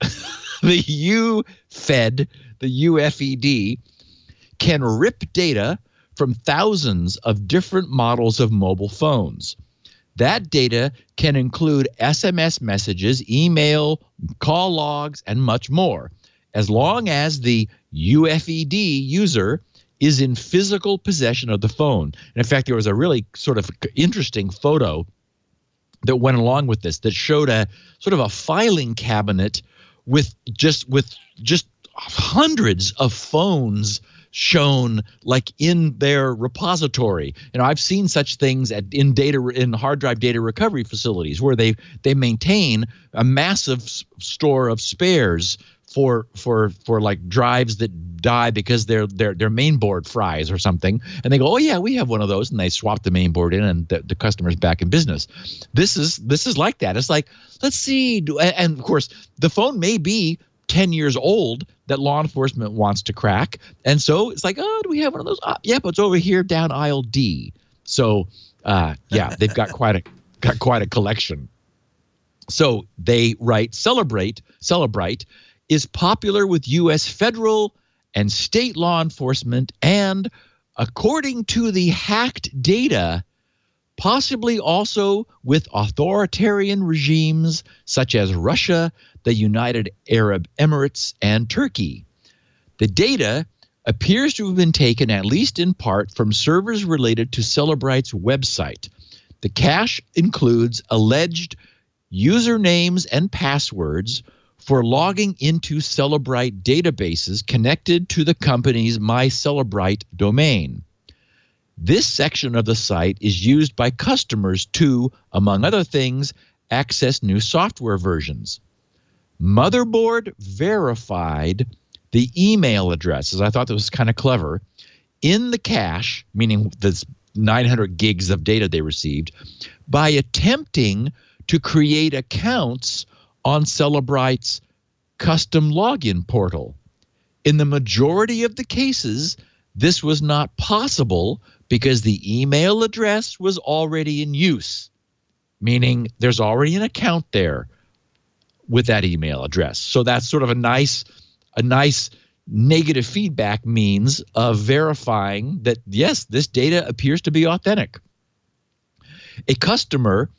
the UFED, the UFED, can rip data from thousands of different models of mobile phones. That data can include SMS messages, email, call logs, and much more, as long as the UFED user is in physical possession of the phone. And in fact, there was a really sort of interesting photo that went along with this that showed a sort of a filing cabinet with just hundreds of phones shown like in their repository. I've seen such things in hard drive data recovery facilities where they maintain a massive store of spares for like drives that die because their main board fries or something, and they go, oh yeah, we have one of those, and they swap the main board in, and the customer's back in business. This is like that. It's like, let's see, and of course the phone may be 10 years old that law enforcement wants to crack, and so it's like, oh, do we have one of those? Yeah, but it's over here down aisle D. So yeah, they've got quite a collection. So they write, Celebrite is popular with U.S. federal and state law enforcement, and according to the hacked data, possibly also with authoritarian regimes such as Russia, the United Arab Emirates, and Turkey. The data appears to have been taken, at least in part, from servers related to Celebrite's website. The cache includes alleged usernames and passwords for logging into Celebrite databases connected to the company's MyCelebrite domain. This section of the site is used by customers to, among other things, access new software versions. Motherboard verified the email addresses. I thought that was kind of clever. In the cache, meaning the 900 gigs of data they received, by attempting to create accounts on Celebrite's custom login portal. In the majority of the cases, this was not possible because the email address was already in use, meaning there's already an account there with that email address. So that's sort of a nice negative feedback means of verifying that, yes, this data appears to be authentic. A customer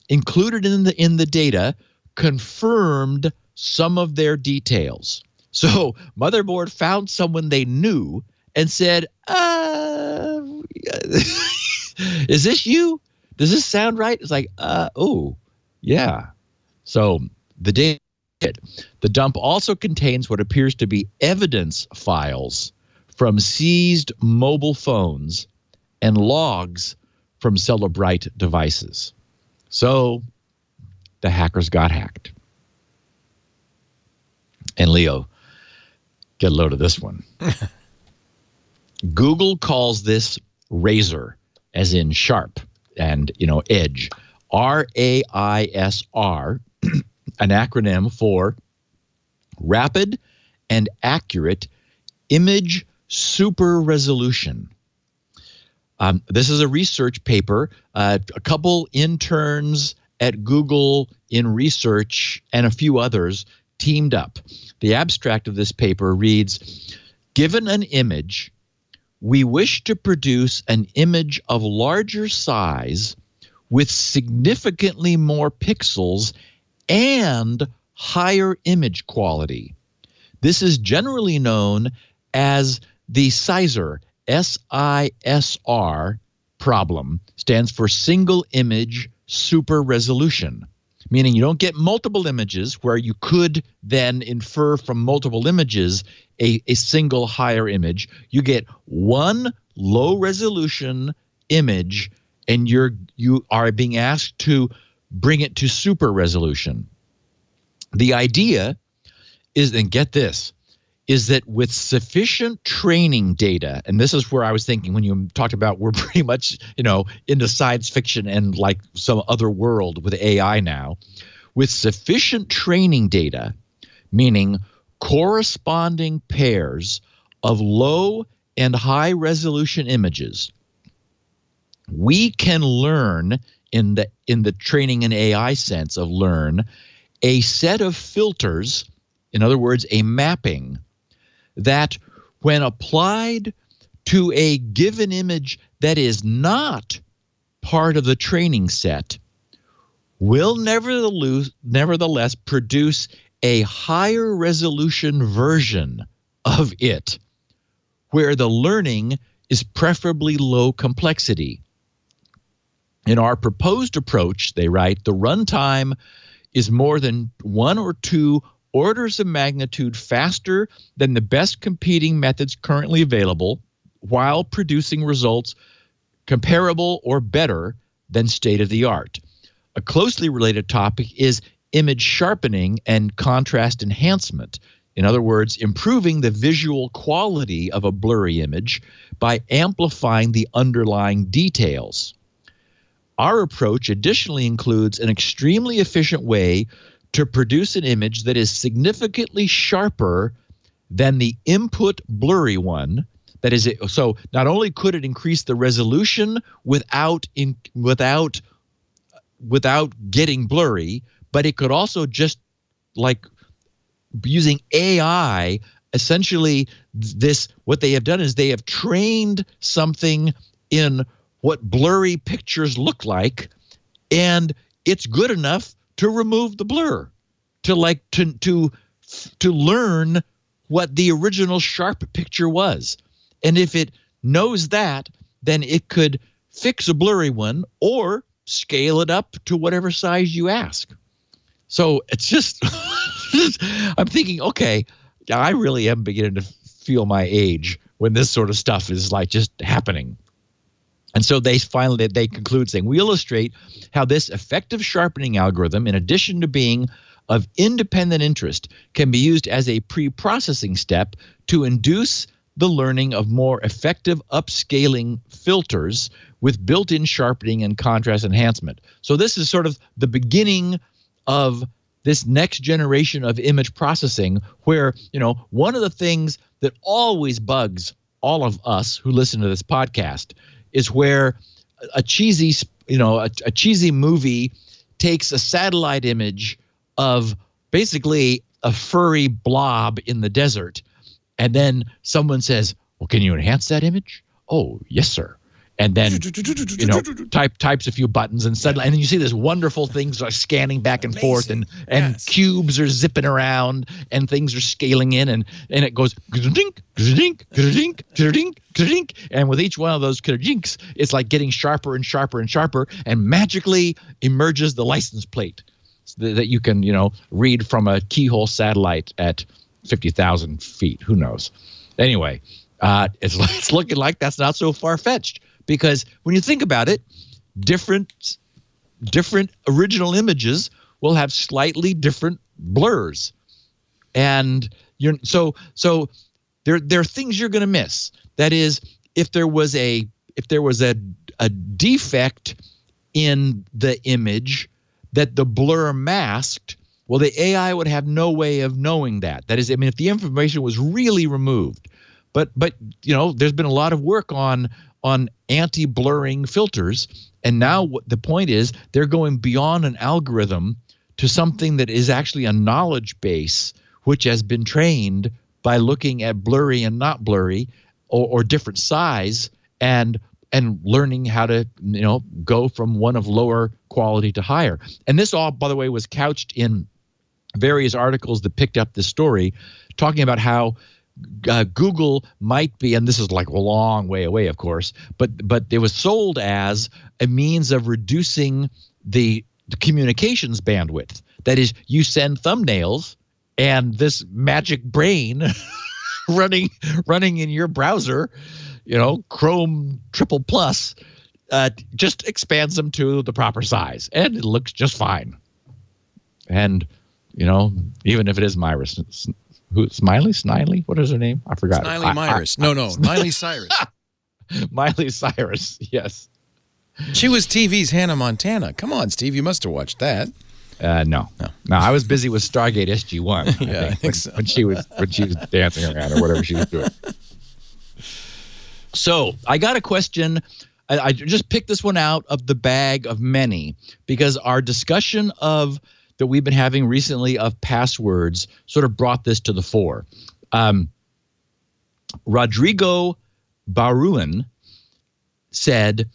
included in the data confirmed some of their details. So Motherboard found someone they knew and said, is this you? Does this sound right? It's like, oh, yeah. So the data. The dump also contains what appears to be evidence files from seized mobile phones and logs from Celebrite devices. So the hackers got hacked. And Leo, get a load of this one. Google calls this Razor, as in sharp and, edge. RAISR, an acronym for Rapid and Accurate Image Super Resolution. This is a research paper. A couple interns at Google in research and a few others teamed up. The abstract of this paper reads, given an image, we wish to produce an image of larger size with significantly more pixels and higher image quality. This is generally known as the SISR, SISR problem, stands for single image super resolution, meaning you don't get multiple images where you could then infer from multiple images a single higher image. You get one low resolution image and you are being asked to bring it to super resolution. The idea is, and get this, is that with sufficient training data, and this is where I was thinking when you talked about we're pretty much, into science fiction and like some other world with AI now, with sufficient training data, meaning corresponding pairs of low and high resolution images, we can learn in the training and AI sense of learn a set of filters, in other words, a mapping that when applied to a given image that is not part of the training set will nevertheless produce a higher resolution version of it where the learning is preferably low complexity. In our proposed approach, they write, the runtime is more than 1 or 2 orders of magnitude faster than the best competing methods currently available, while producing results comparable or better than state-of-the-art. A closely related topic is image sharpening and contrast enhancement. In other words, improving the visual quality of a blurry image by amplifying the underlying details. Our approach additionally includes an extremely efficient way to produce an image that is significantly sharper than the input blurry one. That is, so not only could it increase the resolution without getting blurry, but it could also just, like, using AI, essentially what they have done is they have trained something in what blurry pictures look like, and it's good enough to remove the blur, to learn what the original sharp picture was. And if it knows that, then it could fix a blurry one or scale it up to whatever size you ask. So it's just, I'm thinking, okay, I really am beginning to feel my age when this sort of stuff is like just happening. And so they conclude saying, we illustrate how this effective sharpening algorithm, in addition to being of independent interest, can be used as a pre-processing step to induce the learning of more effective upscaling filters with built-in sharpening and contrast enhancement. So this is sort of the beginning of this next generation of image processing, where, one of the things that always bugs all of us who listen to this podcast is where a cheesy movie takes a satellite image of basically a furry blob in the desert, and then someone says, well, can you enhance that image? Oh, yes, sir. And then, types a few buttons, and suddenly, and then you see this wonderful things are scanning back and forth, and yes, cubes are zipping around, and things are scaling in, and it goes ka-dink, ka-dink, ka-dink, ka-dink, ka-dink, and with each one of those ka-dinks, it's like getting sharper and sharper and sharper, and magically emerges the license plate that you can, read from a keyhole satellite at 50,000 feet. Who knows? Anyway, it's looking like that's not so far-fetched. Because when you think about it, different original images will have slightly different blurs, and so there are things you're going to miss. That is, if there was a defect in the image that the blur masked, well, the AI would have no way of knowing that. That is, if the information was really removed, but there's been a lot of work on anti-blurring filters, and now the point is they're going beyond an algorithm to something that is actually a knowledge base which has been trained by looking at blurry and not blurry, or different size, and learning how to go from one of lower quality to higher. And this all, by the way, was couched in various articles that picked up this story, talking about how Google might be, and this is like a long way away, of course, but it was sold as a means of reducing the communications bandwidth. That is, you send thumbnails, and this magic brain running in your browser, Chrome triple plus, just expands them to the proper size, and it looks just fine. And even if it is Myris. Sniley? What is her name? I forgot. Sniley Myris. No, Miley Cyrus. Miley Cyrus, yes. She was TV's Hannah Montana. Come on, Steve, you must have watched that. No, I was busy with Stargate SG-1. I think so. When she was dancing around or whatever she was doing. So I got a question. I just picked this one out of the bag of many, because our discussion that we've been having recently of passwords sort of brought this to the fore. Rodrigo Baruin said,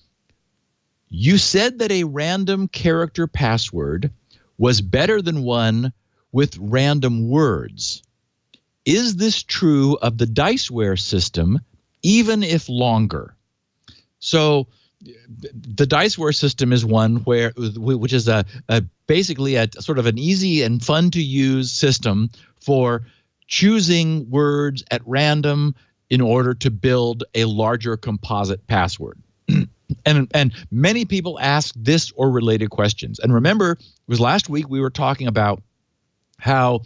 "You said that a random character password was better than one with random words. Is this true of the Diceware system, even if longer?" So the Diceware system is one which is basically a sort of an easy and fun to use system for choosing words at random in order to build a larger composite password. And many people ask this or related questions. And remember, it was last week we were talking about how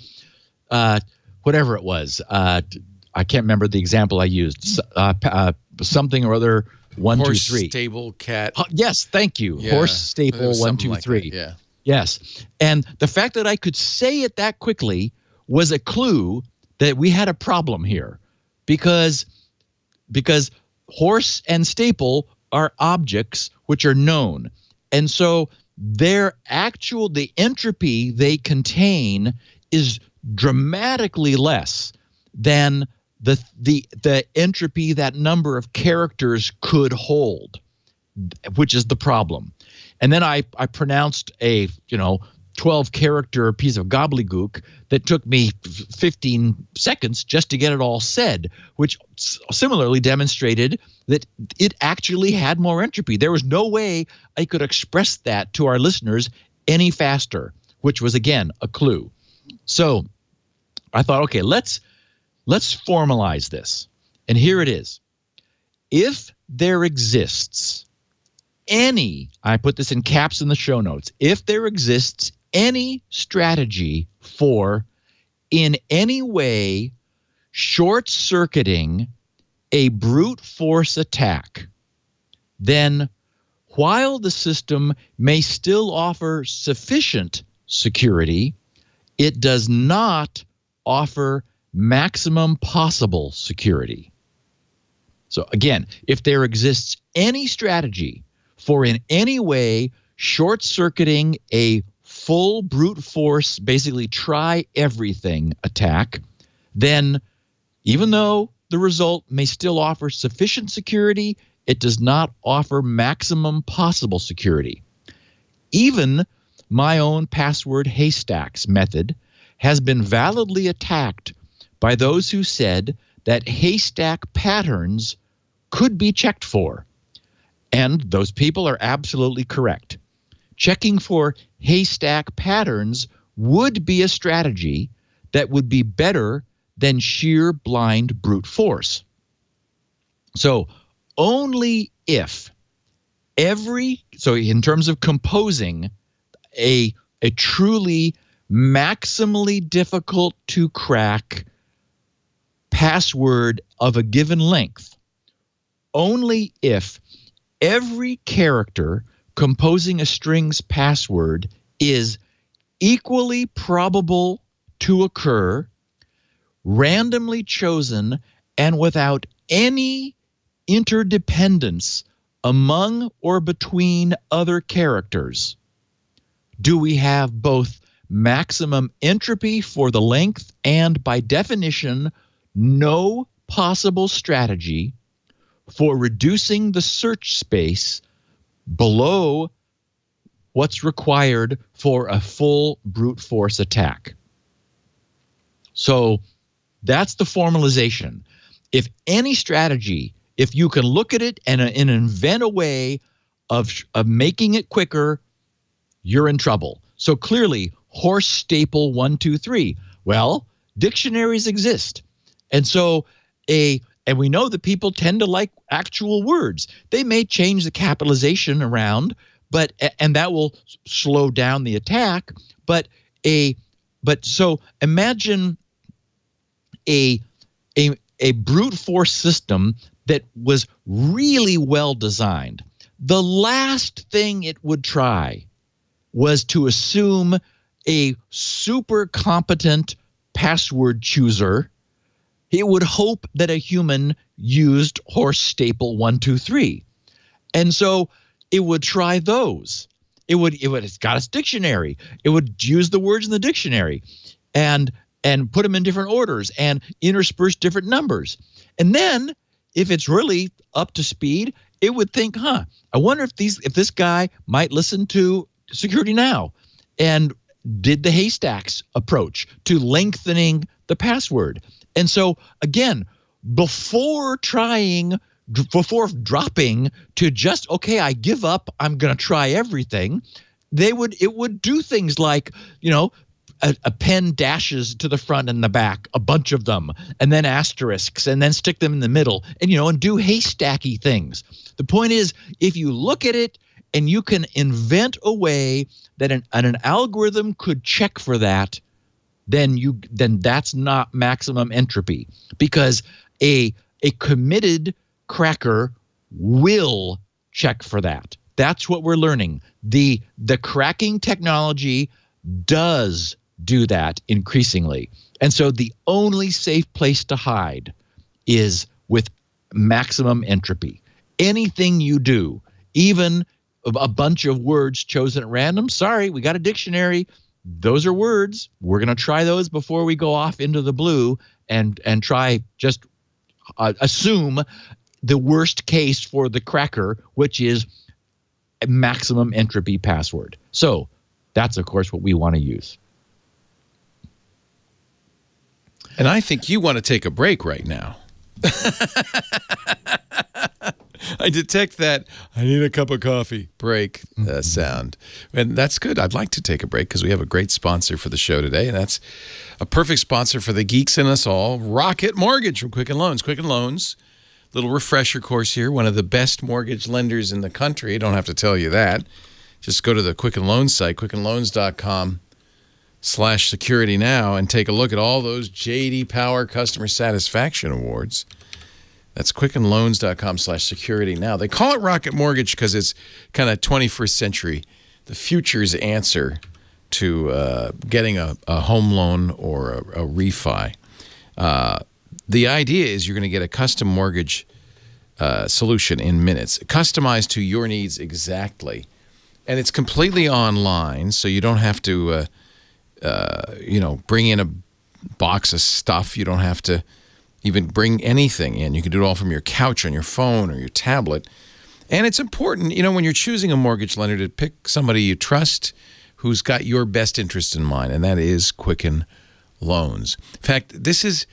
whatever it was, I can't remember the example I used. Something or other. 1, Horse, 2, 3. stable, cat. Yes, thank you. Yeah, Horse, staple, 1, 2, 3. Like yeah. Yes. And the fact that I could say it that quickly was a clue that we had a problem here, because horse and staple are objects which are known. And so the entropy they contain is dramatically less than the entropy that number of characters could hold, which is the problem. And then I pronounced a 12-character piece of gobbledygook that took me 15 seconds just to get it all said, which similarly demonstrated that it actually had more entropy. There was no way I could express that to our listeners any faster, which was, again, a clue. So I thought, okay, let's formalize this. And here it is. If there exists any, I put this in caps in the show notes, if there exists any strategy for in any way short-circuiting a brute force attack, then while the system may still offer sufficient security, it does not offer maximum possible security. So again, if there exists any strategy for in any way short-circuiting a full brute force, basically try everything attack, then even though the result may still offer sufficient security, it does not offer maximum possible security. Even my own password haystacks method has been validly attacked by those who said that haystack patterns could be checked for. And those people are absolutely correct. Checking for haystack patterns would be a strategy that would be better than sheer blind brute force. So only if so in terms of composing a truly maximally difficult to crack password of a given length, only if every character composing a string's password is equally probable to occur, randomly chosen, and without any interdependence among or between other characters, do we have both maximum entropy for the length and, by definition, no possible strategy for reducing the search space below what's required for a full brute force attack. So that's the formalization. If any strategy, if you can look at it and invent a way of making it quicker, you're in trouble. So clearly, horse, staple, 1, 2, 3. Well, dictionaries exist. And so and we know that people tend to like actual words. They may change the capitalization around, and that will slow down the attack. But so imagine a brute force system that was really well designed. The last thing it would try was to assume a super competent password chooser. It would hope that a human used horse, staple, 1, 2, 3. And so it would try those. It's got its dictionary. It would use the words in the dictionary and put them in different orders and intersperse different numbers. And then if it's really up to speed, it would think, I wonder if this guy might listen to Security Now, and did the haystacks approach to lengthening the password. And so, again, before trying before dropping to just, okay, I give up, I'm going to try everything, it would do things like, a pen dashes to the front and the back, a bunch of them, and then asterisks, and then stick them in the middle, and do haystacky things. The point is, if you look at it and you can invent a way that an algorithm could check for that, then that's not maximum entropy, because a committed cracker will check for that. That's what we're learning. The cracking technology does do that increasingly. And so the only safe place to hide is with maximum entropy. Anything you do, even a bunch of words chosen at random, sorry, we got a dictionary. Those are words. We're going to try those before we go off into the blue and try just assume the worst case for the cracker, which is a maximum entropy password. So that's, of course, what we want to use. And I think you want to take a break right now. I detect that I need a cup of coffee break sound. And that's good. I'd like to take a break because we have a great sponsor for the show today, and that's a perfect sponsor for the geeks in us all, Rocket Mortgage from Quicken Loans. Quicken Loans, little refresher course here, one of the best mortgage lenders in the country. I don't have to tell you that. Just go to the Quicken Loans site, quickenloans.com/security now, and take a look at all those J.D. Power Customer Satisfaction Awards. That's quickenloans.com/security now. They call it Rocket Mortgage because it's kind of 21st century, the future's answer to getting a home loan or a refi. The idea is you're going to get a custom mortgage solution in minutes, customized to your needs exactly. And it's completely online, so you don't have to bring in a box of stuff. You don't have to even bring anything in. You can do it all from your couch on your phone or your tablet. And it's important, when you're choosing a mortgage lender, to pick somebody you trust who's got your best interest in mind, and that is Quicken Loans. In fact, this is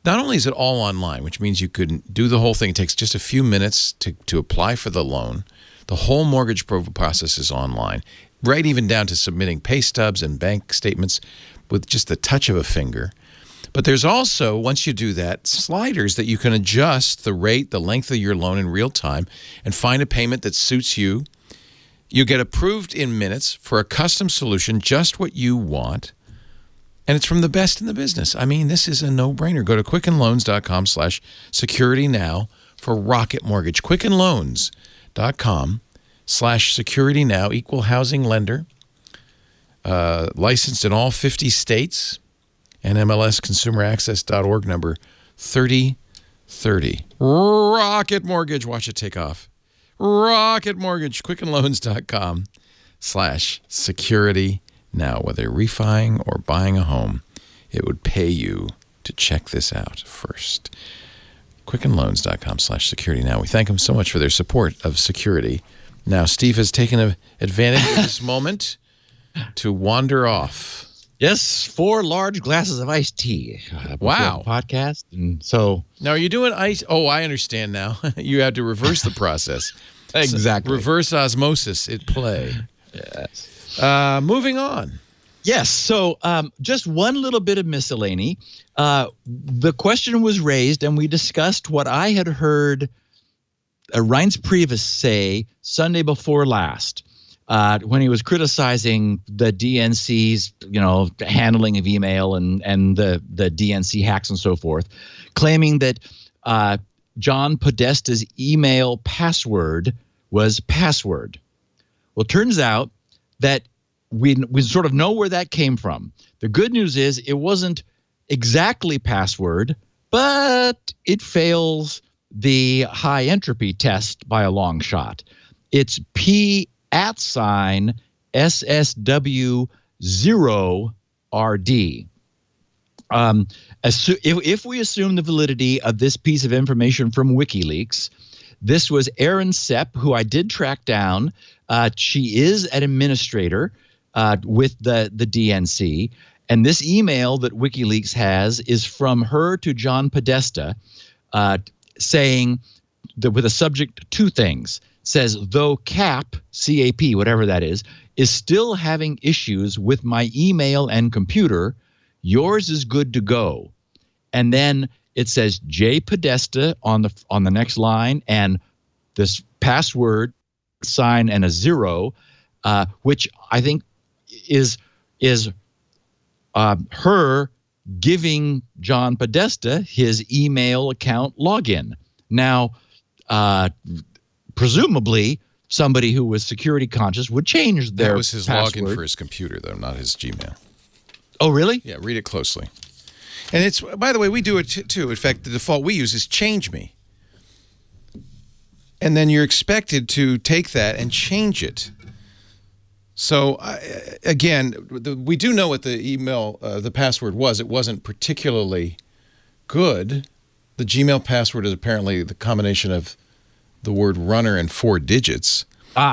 not only is it all online, which means you could do the whole thing. It takes just a few minutes to apply for the loan. The whole mortgage process is online, right even down to submitting pay stubs and bank statements with just the touch of a finger. But there's also, once you do that, sliders that you can adjust the rate, the length of your loan in real time, and find a payment that suits you. You get approved in minutes for a custom solution, just what you want. And it's from the best in the business. I mean, this is a no-brainer. Go to quickenloans.com/security now for Rocket Mortgage. quickenloans.com/security now, equal housing lender, licensed in all 50 states. NMLSconsumeraccess.org number 3030. Rocket Mortgage. Watch it take off. Rocket Mortgage. quickenloans.com/security now. Whether you're refining or buying a home, it would pay you to check this out first. quickenloans.com/security now. We thank them so much for their support of security. Now, Steve has taken advantage of this moment to wander off. Yes, 4 large glasses of iced tea. Wow. Podcast. And so now, are you doing ice? Oh, I understand now. You had to reverse the process. Exactly. So reverse osmosis at play. Yes. Moving on. Yes. So just one little bit of miscellany. The question was raised, and we discussed what I had heard Reince Priebus say Sunday before last. When he was criticizing the DNC's, handling of email and the DNC hacks and so forth, claiming that John Podesta's email password was password. Well, it turns out that we sort of know where that came from. The good news is it wasn't exactly password, but it fails the high entropy test by a long shot. It's @SSW0RD. If we assume the validity of this piece of information from WikiLeaks, this was Erin Sepp, who I did track down. She is an administrator with the DNC. And this email that WikiLeaks has is from her to John Podesta saying, with a subject two things. Says, though CAP, whatever that is still having issues with my email and computer, yours is good to go. And then it says J Podesta on the next line, and this password sign and a 0, which I think is her giving John Podesta his email account login. Now, presumably, somebody who was security conscious would change their That was his password. login for his computer, though, not his Gmail. Oh, really? Yeah, read it closely. And it's, by the way, we do it too. In fact, the default we use is change me. And then you're expected to take that and change it. So, again, we do know what the email, the password was. It wasn't particularly good. The Gmail password is apparently the combination of the word runner and 4 digits.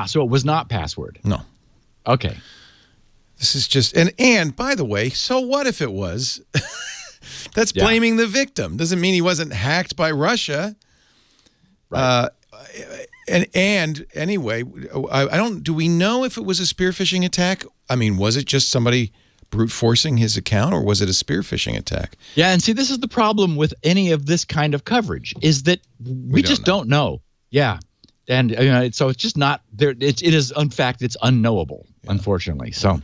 So it was not password. No. Okay. This is just, and by the way, so what if it was? That's blaming the victim. Doesn't mean he wasn't hacked by Russia. Right. And anyway, do we know if it was a spear phishing attack? I mean, was it just somebody brute forcing his account, or was it a spear phishing attack? Yeah, and see, this is the problem with any of this kind of coverage, is that we just don't know. Yeah. And so it's just not there. It is, in fact, it's unknowable, unfortunately. So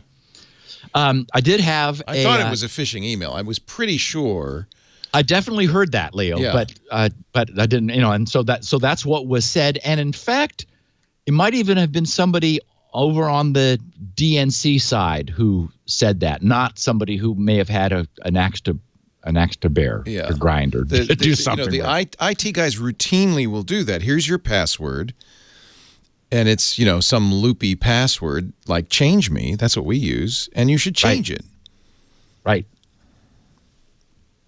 I did have I thought it was a phishing email. I was pretty sure. I definitely heard that, Leo, but I didn't, and so that's what was said. And in fact, it might even have been somebody over on the DNC side who said that, not somebody who may have had an axe to bear or grind or do something. The IT guys routinely will do that. Here's your password, and it's some loopy password like change me. That's what we use, and you should change it. Right.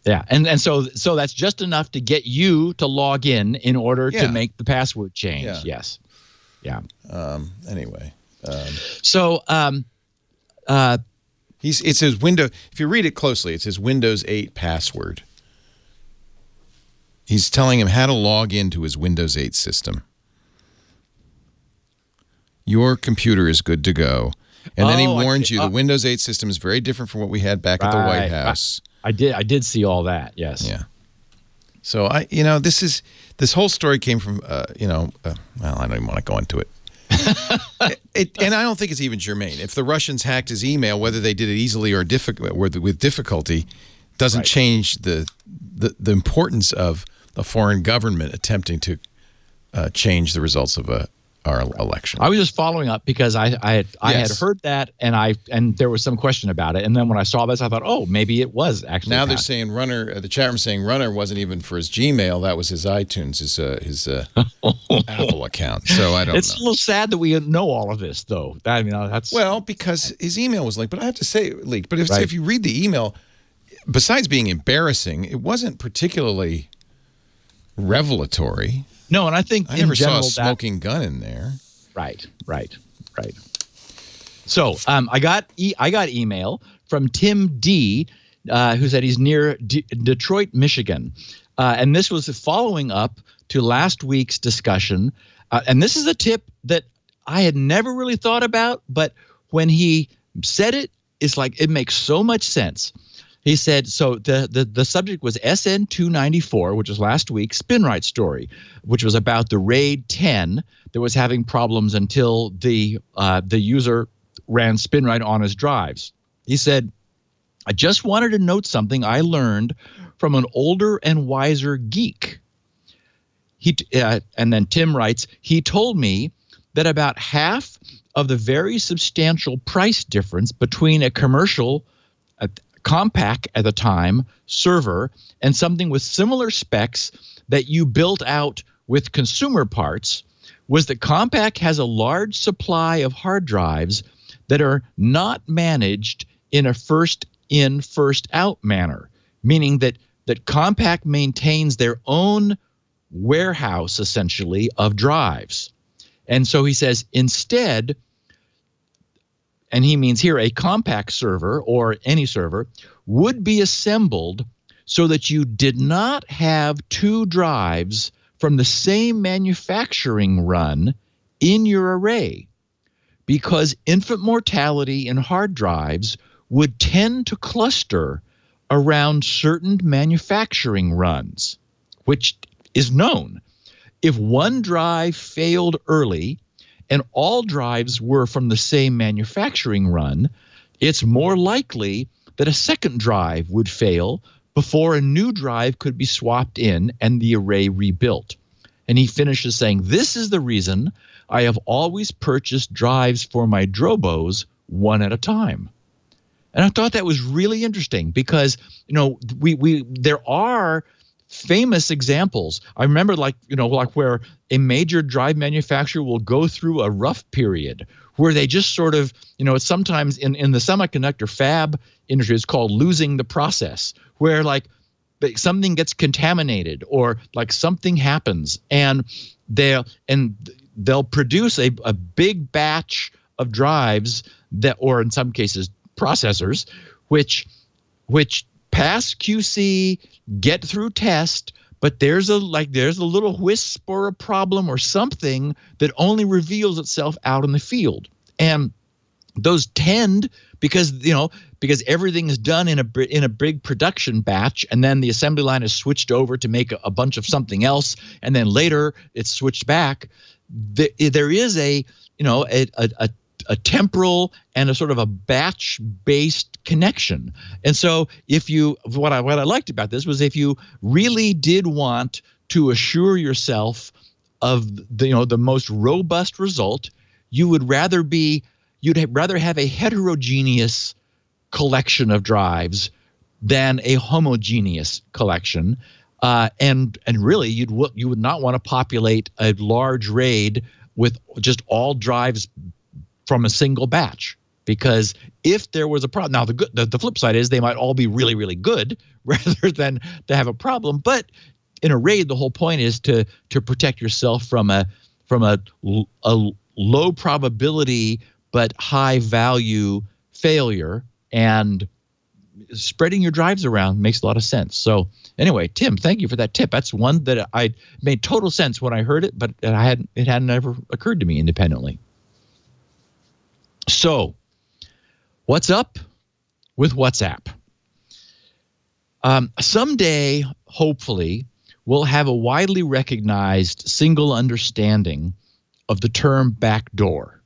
Yeah, and so that's just enough to get you to log in order to make the password change. Yeah. Yes. Yeah. Anyway. It's his Windows. If you read it closely, it's his Windows 8 password. He's telling him how to log into his Windows 8 system. Your computer is good to go. And then he warns you the Windows 8 system is very different from what we had back at the White House. I did see all that. Yes. Yeah. So this whole story came from well, I don't even want to go into it. And I don't think it's even germane. If the Russians hacked his email, whether they did it easily or with difficulty, doesn't change the importance of the foreign government attempting to change the results of our election. I was just following up because I had heard that, and there was some question about it, and then when I saw this, I thought, oh, maybe it was actually. Now they're saying runner. The chat room saying runner wasn't even for his Gmail. That was his iTunes, his Apple account. So I don't know. It's a little sad that we know all of this, though. I mean, that's because his email was leaked. But I have to say leaked. But if you read the email, besides being embarrassing, it wasn't particularly revelatory. No, and I think I never saw a smoking gun in there. Right. So I got email from Tim D, who said he's near Detroit, Michigan, and this was following up to last week's discussion. And this is a tip that I had never really thought about, but when he said it, it's like it makes so much sense. He said, so the subject was SN294, which was last week's Spinrite story, which was about the RAID 10 that was having problems until the user ran Spinrite on his drives. He said, I just wanted to note something I learned from an older and wiser geek. And then Tim writes, he told me that about half of the very substantial price difference between a commercial Compaq at the time server and something with similar specs that you built out with consumer parts was that Compaq has a large supply of hard drives that are not managed in a first in, first out manner, meaning that Compaq maintains their own warehouse essentially of drives. And so he says instead, and he means here a Compaq server or any server, would be assembled so that you did not have two drives from the same manufacturing run in your array, because infant mortality in hard drives would tend to cluster around certain manufacturing runs, which is known. If one drive failed early and all drives were from the same manufacturing run, it's more likely that a second drive would fail before a new drive could be swapped in and the array rebuilt. And he finishes saying, "This is the reason I have always purchased drives for my Drobos one at a time." And I thought that was really interesting because, there are famous examples. I remember like where a major drive manufacturer will go through a rough period where they just sort of, sometimes in the semiconductor fab industry, it's called losing the process, where like something gets contaminated or like something happens and they'll produce a big batch of drives or in some cases processors, which pass QC, get through test, but there's a little wisp or a problem or something that only reveals itself out in the field. And those tend, because everything is done in a big production batch, and then the assembly line is switched over to make a bunch of something else, and then later it's switched back. There is a temporal and a sort of a batch-based connection. And so what I liked about this was if you really did want to assure yourself of the most robust result, you'd rather have a heterogeneous collection of drives than a homogeneous collection. And really you would not want to populate a large RAID with just all drives from a single batch, because if there was a problem, now the flip side is they might all be really, really good rather than to have a problem. But in a RAID, the whole point is to protect yourself from a low probability but high value failure, and spreading your drives around makes a lot of sense. So anyway, Tim, thank you for that tip. That's one that I made total sense when I heard it, but it hadn't ever occurred to me independently. So, what's up with WhatsApp? Someday, hopefully, we'll have a widely recognized single understanding of the term backdoor.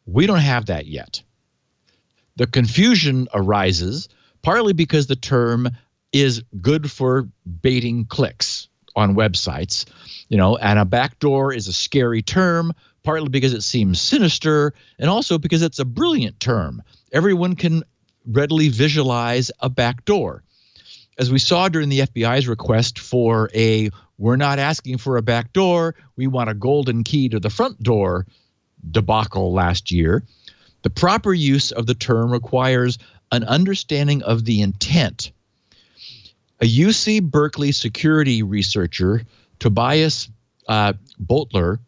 We don't have that yet. The confusion arises partly because the term is good for baiting clicks on websites, and a backdoor is a scary term, partly because it seems sinister, and also because it's a brilliant term. Everyone can readily visualize a backdoor. As we saw during the FBI's request for we're not asking for a backdoor, we want a golden key to the front door debacle last year, the proper use of the term requires an understanding of the intent. A UC Berkeley security researcher, Tobias Bolter,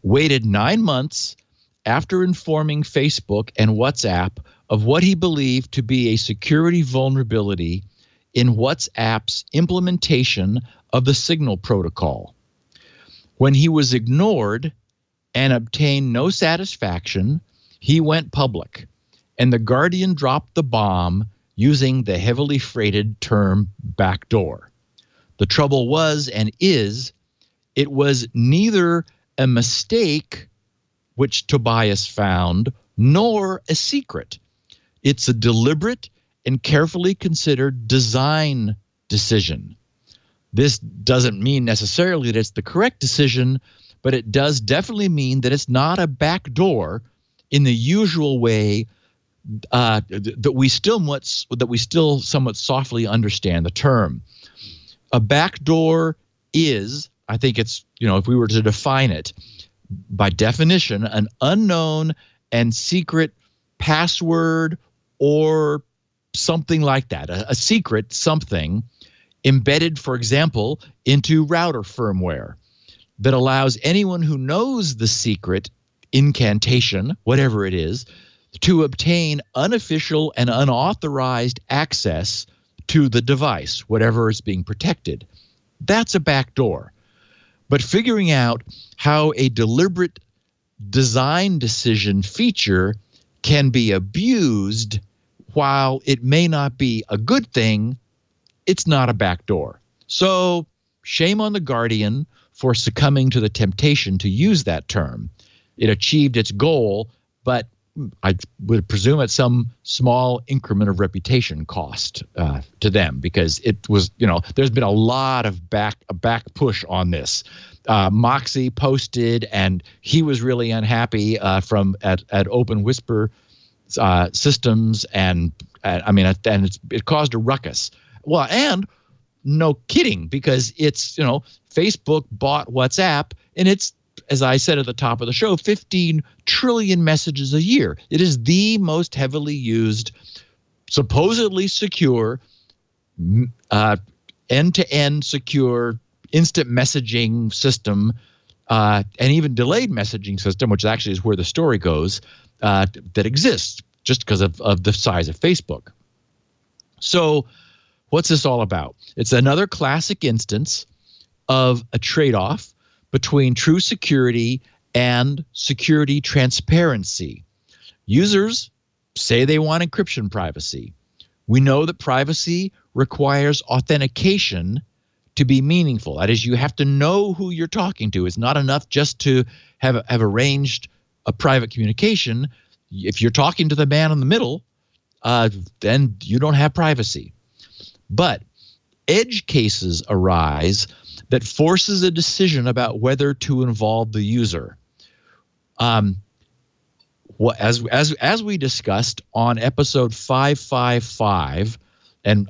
waited 9 months after informing Facebook and WhatsApp of what he believed to be a security vulnerability in WhatsApp's implementation of the Signal protocol. When he was ignored and obtained no satisfaction, he went public, and The Guardian dropped the bomb using the heavily freighted term backdoor. The trouble was and is, it was neither a mistake, which Tobias found, nor a secret. It's a deliberate and carefully considered design decision. This doesn't mean necessarily that it's the correct decision, but it does definitely mean that it's not a backdoor in the usual way that we still somewhat softly understand the term. A backdoor is, I think it's, if we were to define it, by definition, an unknown and secret password or something like that, a secret something embedded, for example, into router firmware that allows anyone who knows the secret incantation, whatever it is, to obtain unofficial and unauthorized access to the device, whatever is being protected. That's a backdoor. But figuring out how a deliberate design decision feature can be abused, while it may not be a good thing, it's not a backdoor. So shame on the Guardian for succumbing to the temptation to use that term. It achieved its goal, but I would presume at some small increment of reputation cost to them, because it was, there's been a lot of back push on this. Moxie posted, and he was really unhappy at Open Whisper systems, and it caused a ruckus. Well, and no kidding, because it's Facebook bought WhatsApp, and it's, as I said at the top of the show, 15 trillion messages a year. It is the most heavily used, supposedly secure, end-to-end secure instant messaging system, and even delayed messaging system, which actually is where the story goes, that exists just because of the size of Facebook. So what's this all about? It's another classic instance of a trade-off between true security and security transparency. Users say they want encryption privacy. We know that privacy requires authentication to be meaningful. That is, you have to know who you're talking to. It's not enough just to have arranged a private communication. If you're talking to the man in the middle, then you don't have privacy. But edge cases arise that forces a decision about whether to involve the user. As we discussed on episode 555, and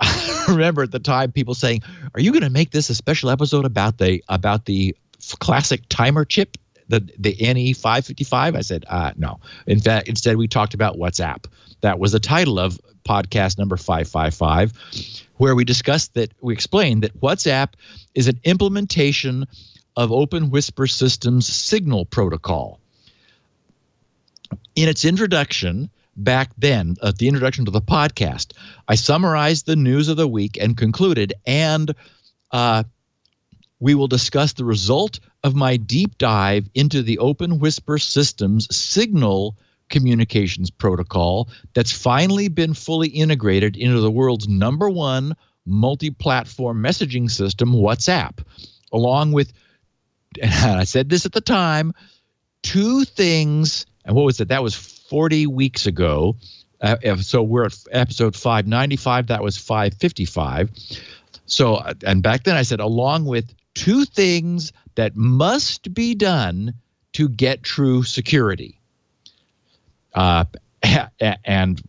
remember at the time people saying, "Are you going to make this a special episode about the classic timer chip, the NE555?" I said, no. In fact, instead we talked about WhatsApp. That was the title of podcast number 555, where we explained that WhatsApp is an implementation of Open Whisper Systems Signal Protocol. In its introduction back then, at the introduction to the podcast, I summarized the news of the week and concluded, and we will discuss the result of my deep dive into the Open Whisper Systems Signal Communications Protocol that's finally been fully integrated into the world's #1 multi-platform messaging system, WhatsApp, along with, and I said this at the time, two things. And what was it? That was 40 weeks ago. So we're at episode 595. That was 555. So, and back then I said, along with two things that must be done to get true security. And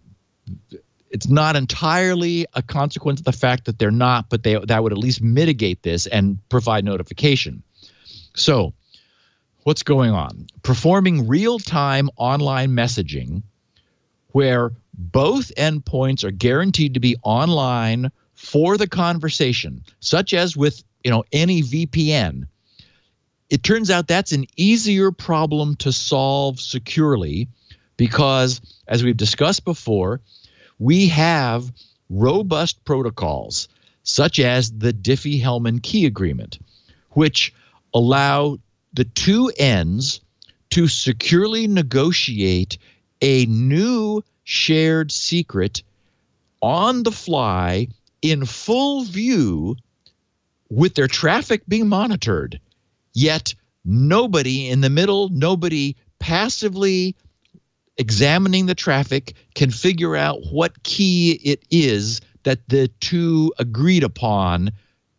it's not entirely a consequence of the fact that they're not, but that would at least mitigate this and provide notification. So what's going on? Performing real-time online messaging where both endpoints are guaranteed to be online for the conversation, such as with any VPN. It turns out that's an easier problem to solve securely, because, as we've discussed before, we have robust protocols such as the Diffie-Hellman key agreement, which allow the two ends to securely negotiate a new shared secret on the fly in full view with their traffic being monitored. Yet nobody in the middle, nobody passively examining the traffic can figure out what key it is that the two agreed upon,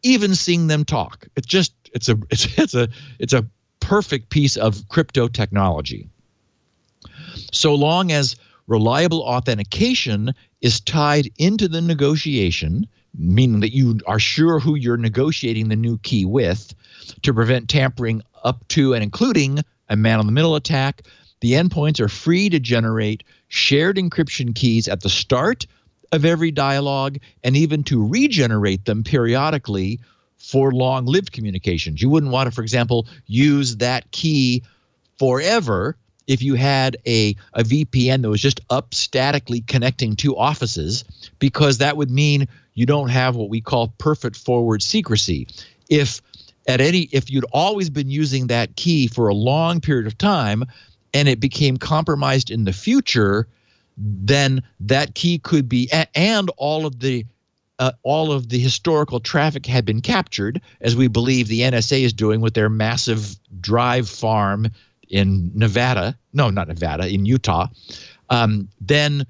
even seeing them talk. It's a perfect piece of crypto technology. So long as reliable authentication is tied into the negotiation, meaning that you are sure who you're negotiating the new key with, to prevent tampering up to and including a man-in-the-middle attack, the endpoints are free to generate shared encryption keys at the start of every dialogue and even to regenerate them periodically for long-lived communications. You wouldn't want to, for example, use that key forever if you had a VPN that was just up statically connecting two offices, because that would mean you don't have what we call perfect forward secrecy. if you'd always been using that key for a long period of time and it became compromised in the future, then that key could be, and all of the historical traffic had been captured, as we believe the NSA is doing with their massive drive farm in in Utah. Then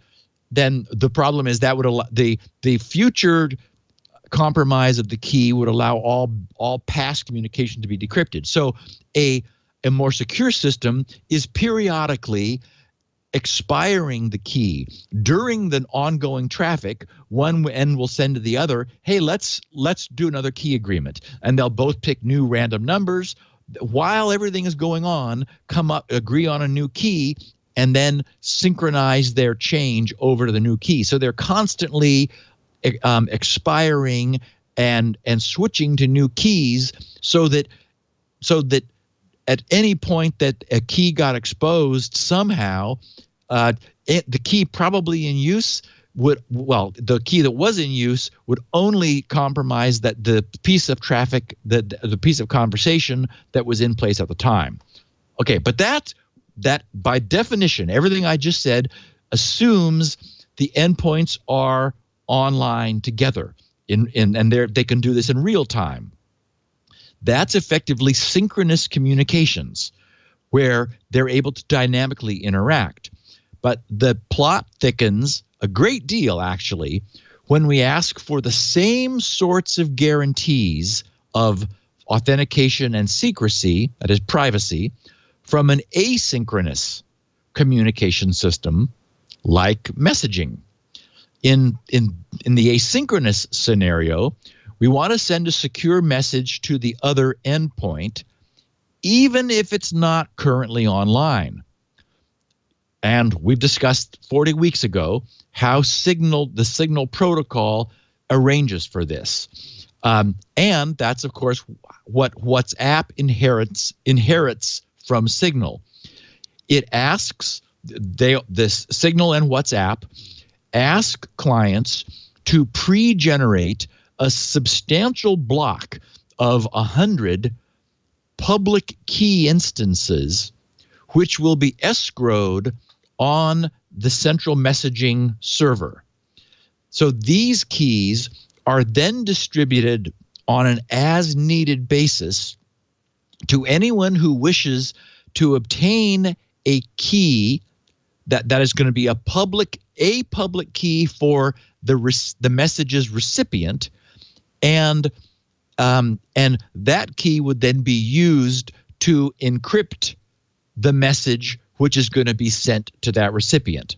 the problem is that would allow the future compromise of the key would allow all past communication to be decrypted. So a more secure system is periodically expiring the key during the ongoing traffic. One end will send to the other, hey, let's do another key agreement, and they'll both pick new random numbers while everything is going on, agree on a new key, and then synchronize their change over to the new key. So they're constantly expiring and switching to new keys, so that at any point that a key got exposed somehow, the key probably in use the key that was in use would only compromise that the piece of traffic, the piece of conversation that was in place at the time. Okay, but that by definition, everything I just said assumes the endpoints are online together, and they can do this in real time. That's effectively synchronous communications, where they're able to dynamically interact. But the plot thickens a great deal, actually, when we ask for the same sorts of guarantees of authentication and secrecy, that is privacy, from an asynchronous communication system like messaging. In the asynchronous scenario, we want to send a secure message to the other endpoint, even if it's not currently online. And we've discussed 40 weeks ago how the signal protocol arranges for this. And that's, of course, what WhatsApp inherits from Signal. It asks, this Signal and WhatsApp ask clients to pre-generate a substantial block of 100 public key instances, which will be escrowed on the central messaging server. So these keys are then distributed on an as-needed basis to anyone who wishes to obtain a key that is going to be a public key for the message's recipient, and that key would then be used to encrypt the message which is going to be sent to that recipient.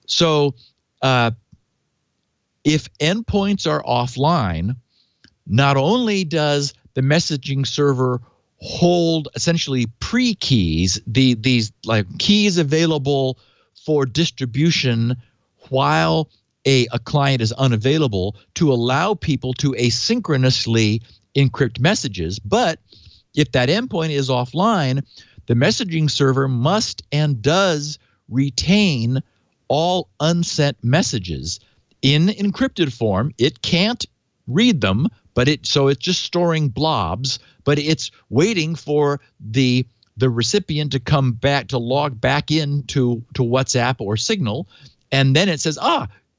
So if endpoints are offline, not only does the messaging server hold essentially pre-keys, these like keys available for distribution while a client is unavailable, to allow people to asynchronously encrypt messages. But if that endpoint is offline, the messaging server must and does retain all unsent messages in encrypted form. It can't read them, but so it's just storing blobs, but it's waiting for the recipient to come back, to log back into WhatsApp or Signal, and then it says,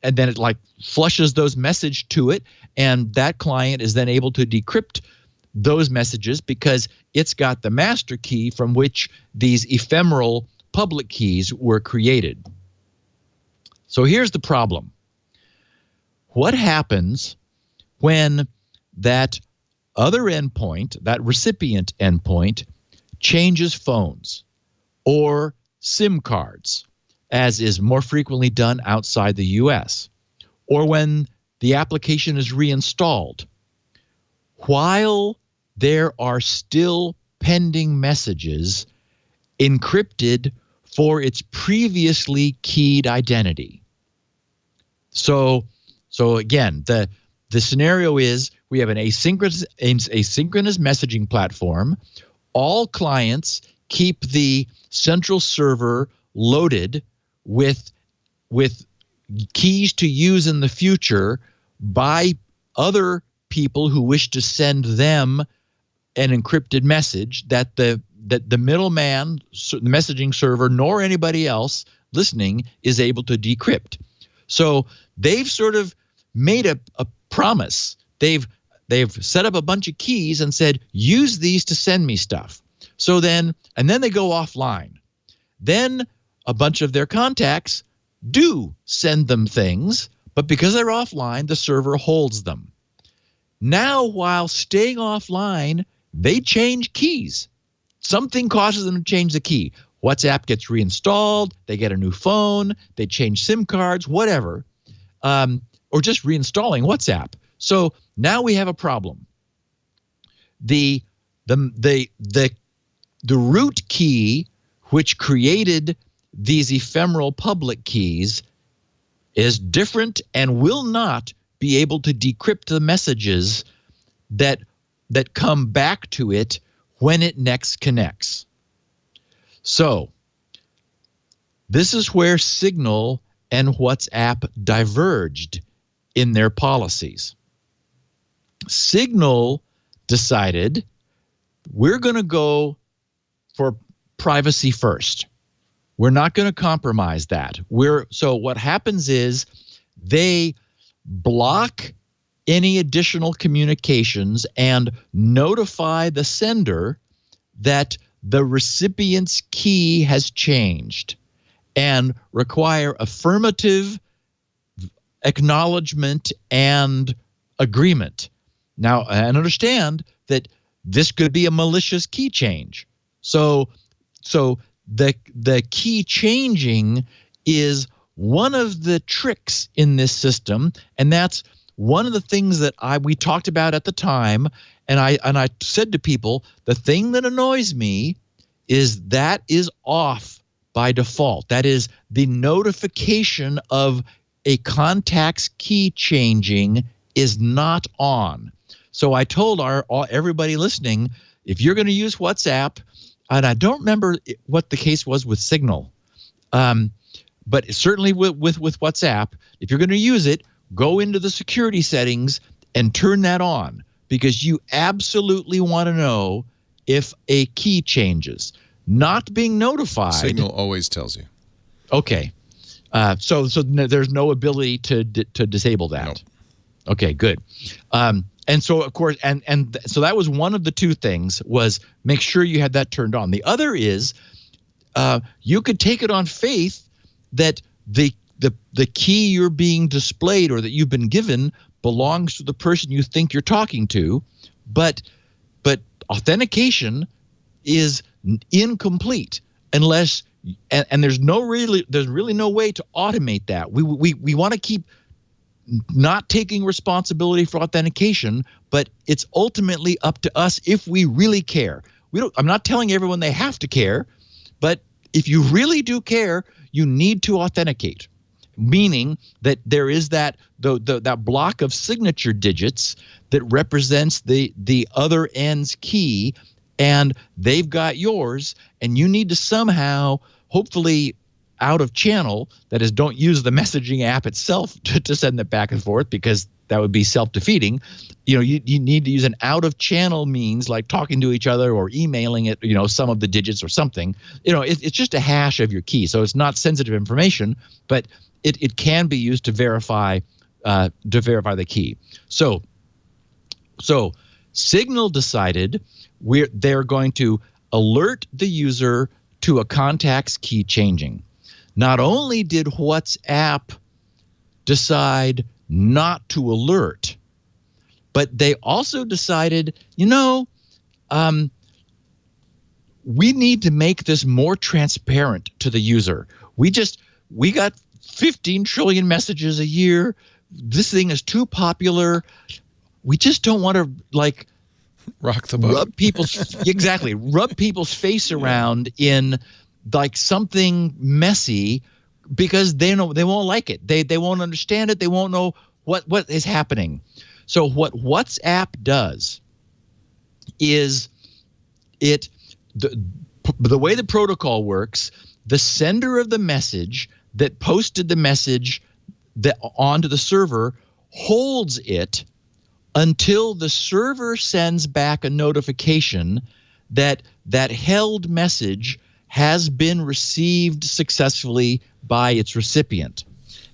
and then it like flushes those messages to it, and that client is then able to decrypt those messages because it's got the master key from which these ephemeral public keys were created. So here's the problem. What happens when that other endpoint, that recipient endpoint, changes phones or SIM cards, as is more frequently done outside the US, or when the application is reinstalled? While there are still pending messages encrypted for its previously keyed identity. So again, the scenario is we have an asynchronous messaging platform. All clients keep the central server loaded with keys to use in the future by other people who wish to send them an encrypted message that the middleman, the messaging server, nor anybody else listening is able to decrypt. So they've sort of made a promise. They've set up a bunch of keys and said, use these to send me stuff. So then they go offline. Then a bunch of their contacts do send them things, but because they're offline, the server holds them. Now, while staying offline, they change keys. Something causes them to change the key. WhatsApp gets reinstalled, they get a new phone, they change SIM cards, whatever, or just reinstalling WhatsApp. So now we have a problem. The root key, which created these ephemeral public keys, is different and will not be able to decrypt the messages that come back to it when it next connects. So this is where Signal and WhatsApp diverged in their policies. Signal decided we're going to go for privacy first. We're not going to compromise that. So what happens is they block any additional communications and notify the sender that the recipient's key has changed and require affirmative acknowledgement and agreement. Now, and understand that this could be a malicious key change. So the key changing is one of the tricks in this system, and that's one of the things that we talked about at the time. And I said to people, the thing that annoys me is that is off by default. That is the notification of a contact's key changing is not on. So I told everybody listening, if you're going to use WhatsApp, and I don't remember what the case was with Signal, but certainly with WhatsApp, if you're going to use it, go into the security settings and turn that on, because you absolutely want to know if a key changes. Not being notified. Signal always tells you. Okay. So there's no ability to disable that. Nope. Okay, good. And so, of course, and so that was one of the two things, was make sure you had that turned on. The other is you could take it on faith that the key you're being displayed or that you've been given belongs to the person you think you're talking to, but authentication is incomplete unless and there's really no way to automate that. We want to keep not taking responsibility for authentication, but it's ultimately up to us if we really care. I'm not telling everyone they have to care, but if you really do care, you need to authenticate, meaning that there is that block of signature digits that represents the other end's key, and they've got yours, and you need to somehow, hopefully out of channel, that is, don't use the messaging app itself to send it back and forth, because that would be self-defeating. You need to use an out of channel means, like talking to each other or emailing it, some of the digits or something. It's just a hash of your key. So it's not sensitive information, but it can be used to verify the key. So Signal decided they're going to alert the user to a contact's key changing. Not only did WhatsApp decide not to alert, but they also decided, we need to make this more transparent to the user. We got 15 trillion messages a year. This thing is too popular. We just don't want to rock the boat. Rub people's face around in something messy, because they won't like it. They won't understand it. They won't know what is happening. So what WhatsApp does is the way the protocol works, the sender of the message that posted the message onto the server holds it until the server sends back a notification that that held message has been received successfully by its recipient.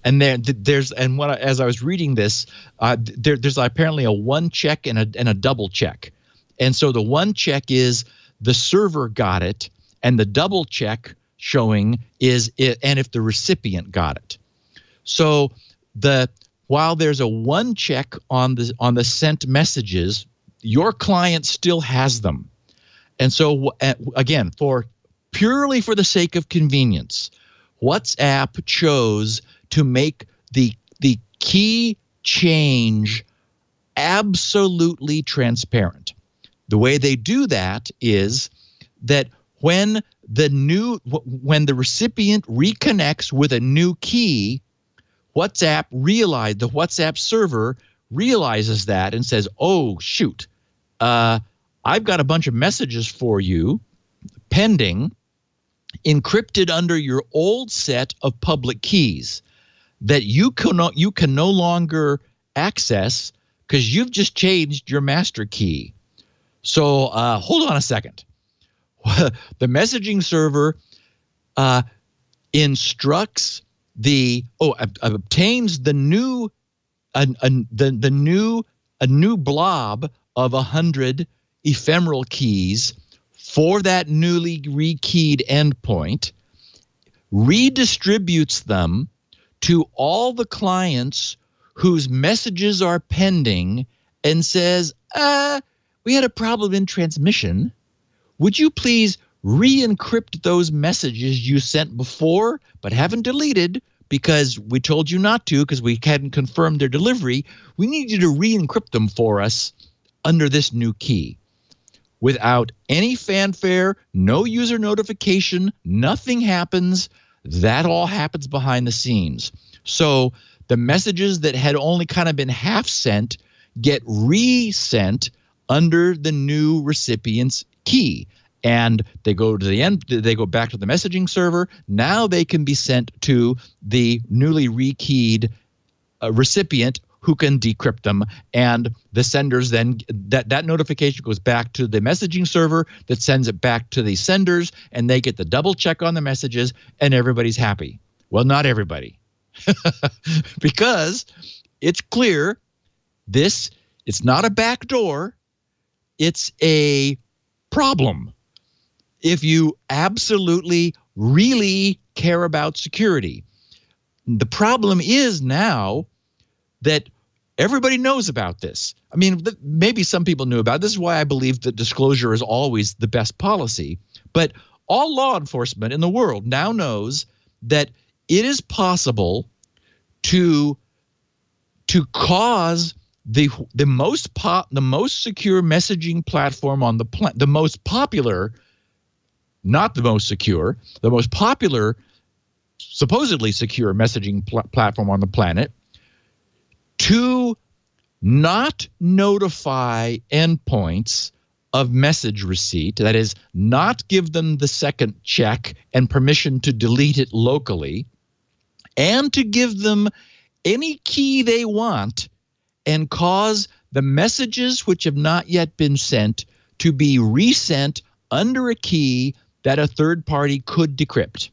And as I was reading this, there's apparently a one check and a double check. And so the one check is the server got it, and the double check showing is it, and if the recipient got it. So while there's a one check on the sent messages, your client still has them. And so again, purely for the sake of convenience, WhatsApp chose to make the key change absolutely transparent. The way they do that is that when the recipient reconnects with a new key, the WhatsApp server realizes that and says, "Oh shoot, I've got a bunch of messages for you pending, encrypted under your old set of public keys that you can no longer access because you've just changed your master key. So hold on a second." The messaging server obtains the new blob of 100 ephemeral keys for that newly rekeyed endpoint, redistributes them to all the clients whose messages are pending, and says, we had a problem in transmission. Would you please re-encrypt those messages you sent before but haven't deleted because we told you not to because we hadn't confirmed their delivery? We need you to re-encrypt them for us under this new key. Without any fanfare, no user notification, nothing happens. That all happens behind the scenes. So the messages that had only kind of been half sent get resent under the new recipient's key. And they go to the end, they go back to the messaging server. Now they can be sent to the newly rekeyed recipient who can decrypt them. And the senders then, that notification goes back to the messaging server that sends it back to the senders, and they get the double check on the messages, and everybody's happy. Well, not everybody. Because it's clear it's not a backdoor, it's a problem. If you absolutely, really care about security. The problem is now that everybody knows about this. I mean, maybe some people knew about it. This is why I believe that disclosure is always the best policy. But all law enforcement in the world now knows that it is possible to cause the most secure messaging platform on the most popular, not the most secure, the most popular, supposedly secure messaging platform on the planet, to not notify endpoints of message receipt, that is, not give them the second check and permission to delete it locally, and to give them any key they want and cause the messages which have not yet been sent to be resent under a key that a third party could decrypt.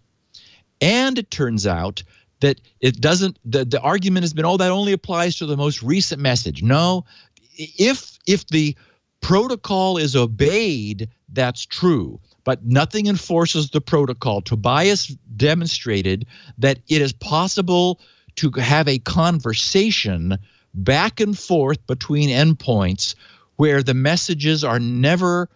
And it turns out that it doesn't, the argument has been, that only applies to the most recent message. No, if the protocol is obeyed, that's true, but nothing enforces the protocol. Tobias demonstrated that it is possible to have a conversation back and forth between endpoints where the messages are never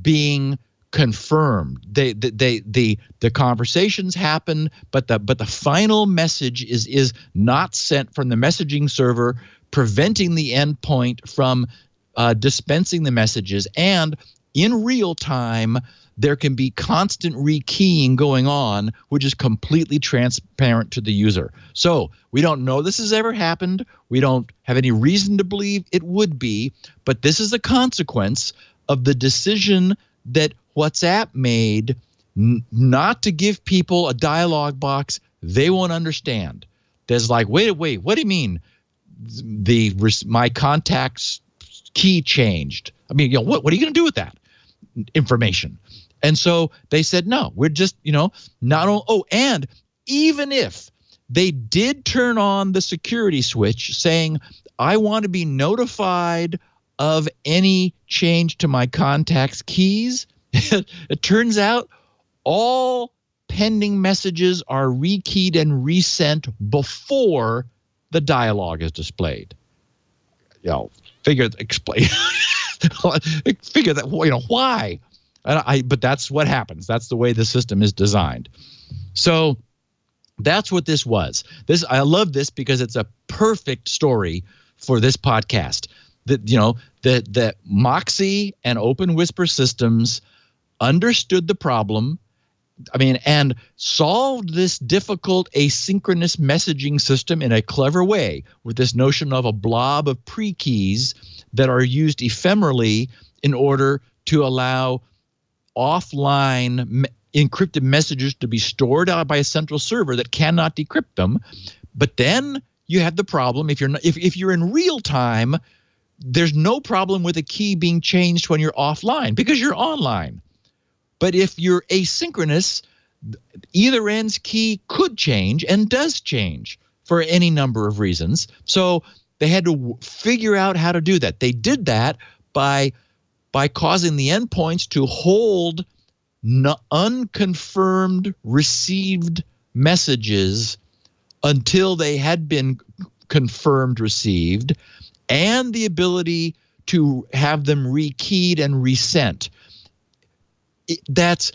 being confirmed. The conversations happen, but the final message is not sent from the messaging server, preventing the endpoint from dispensing the messages. And in real time, there can be constant rekeying going on, which is completely transparent to the user. So we don't know this has ever happened. We don't have any reason to believe it would be, but this is a consequence of the decision that WhatsApp made not to give people a dialog box they won't understand. There's like, wait, what do you mean? My contacts key changed. I mean, what are you going to do with that information? And so they said, no, we're just, and even if they did turn on the security switch saying, I want to be notified of any change to my contacts keys, it turns out all pending messages are rekeyed and resent before the dialogue is displayed. Figure that, why? But that's what happens. That's the way the system is designed. So that's what this was. I love this because it's a perfect story for this podcast. That Moxie and Open Whisper Systems understood the problem, and solved this difficult asynchronous messaging system in a clever way with this notion of a blob of pre-keys that are used ephemerally in order to allow offline encrypted messages to be stored out by a central server that cannot decrypt them. But then you have the problem if you're in real time, there's no problem with a key being changed when you're offline because you're online. But if you're asynchronous, either end's key could change and does change for any number of reasons. So they had to figure out how to do that. They did that by causing the endpoints to hold unconfirmed received messages until they had been confirmed received, and the ability to have them rekeyed and resent. That's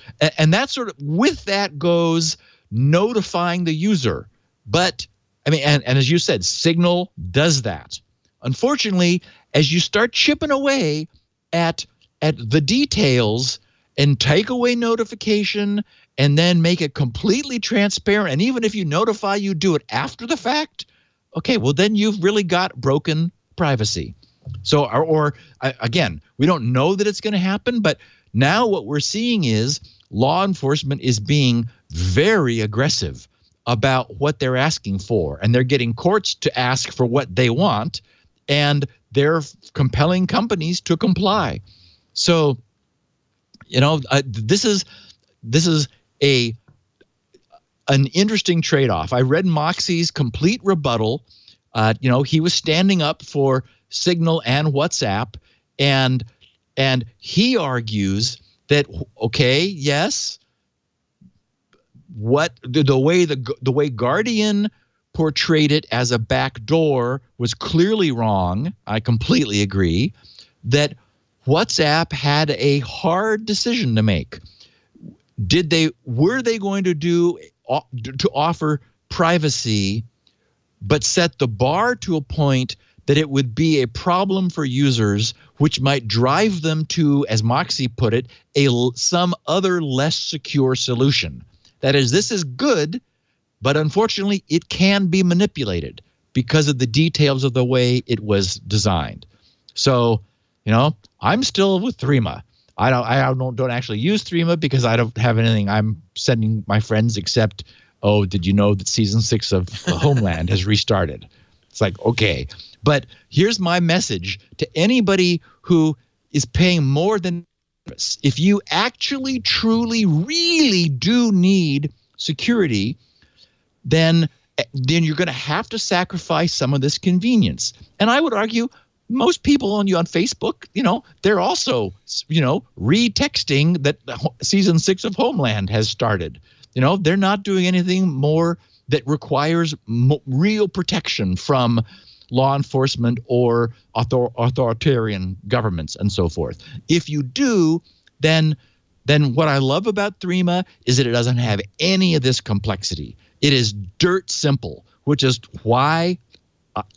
sort of, with that goes notifying the user. But and as you said, Signal does that. Unfortunately, as you start chipping away at the details and take away notification and then make it completely transparent, and even if you notify, you do it after the fact, okay, well then you've really got broken privacy. So, or again, we don't know that it's going to happen, but now what we're seeing is law enforcement is being very aggressive about what they're asking for, and they're getting courts to ask for what they want, and they're compelling companies to comply. So, this is an interesting trade-off. I read Moxie's complete rebuttal. He was standing up for Signal and WhatsApp, and he argues that, okay, yes, what the way Guardian portrayed it as a backdoor was clearly wrong. I completely agree that WhatsApp had a hard decision to make. Were they going to offer privacy, but set the bar to a point that it would be a problem for users, which might drive them to, as Moxie put it, some other less secure solution? That is, this is good, but unfortunately it can be manipulated because of the details of the way it was designed. So, I'm still with Threema. I don't actually use Threema because I don't have anything I'm sending my friends except, oh, did you know that season 6 of Homeland has restarted? It's like, okay. But here's my message to anybody who is paying more than service. If you actually, truly, really do need security, then you're going to have to sacrifice some of this convenience. And I would argue most people on Facebook, they're also, retexting that season 6 of Homeland has started. They're not doing anything more that requires real protection from law enforcement or authoritarian governments and so forth. If you do, then what I love about Threema is that it doesn't have any of this complexity. It is dirt simple, which is why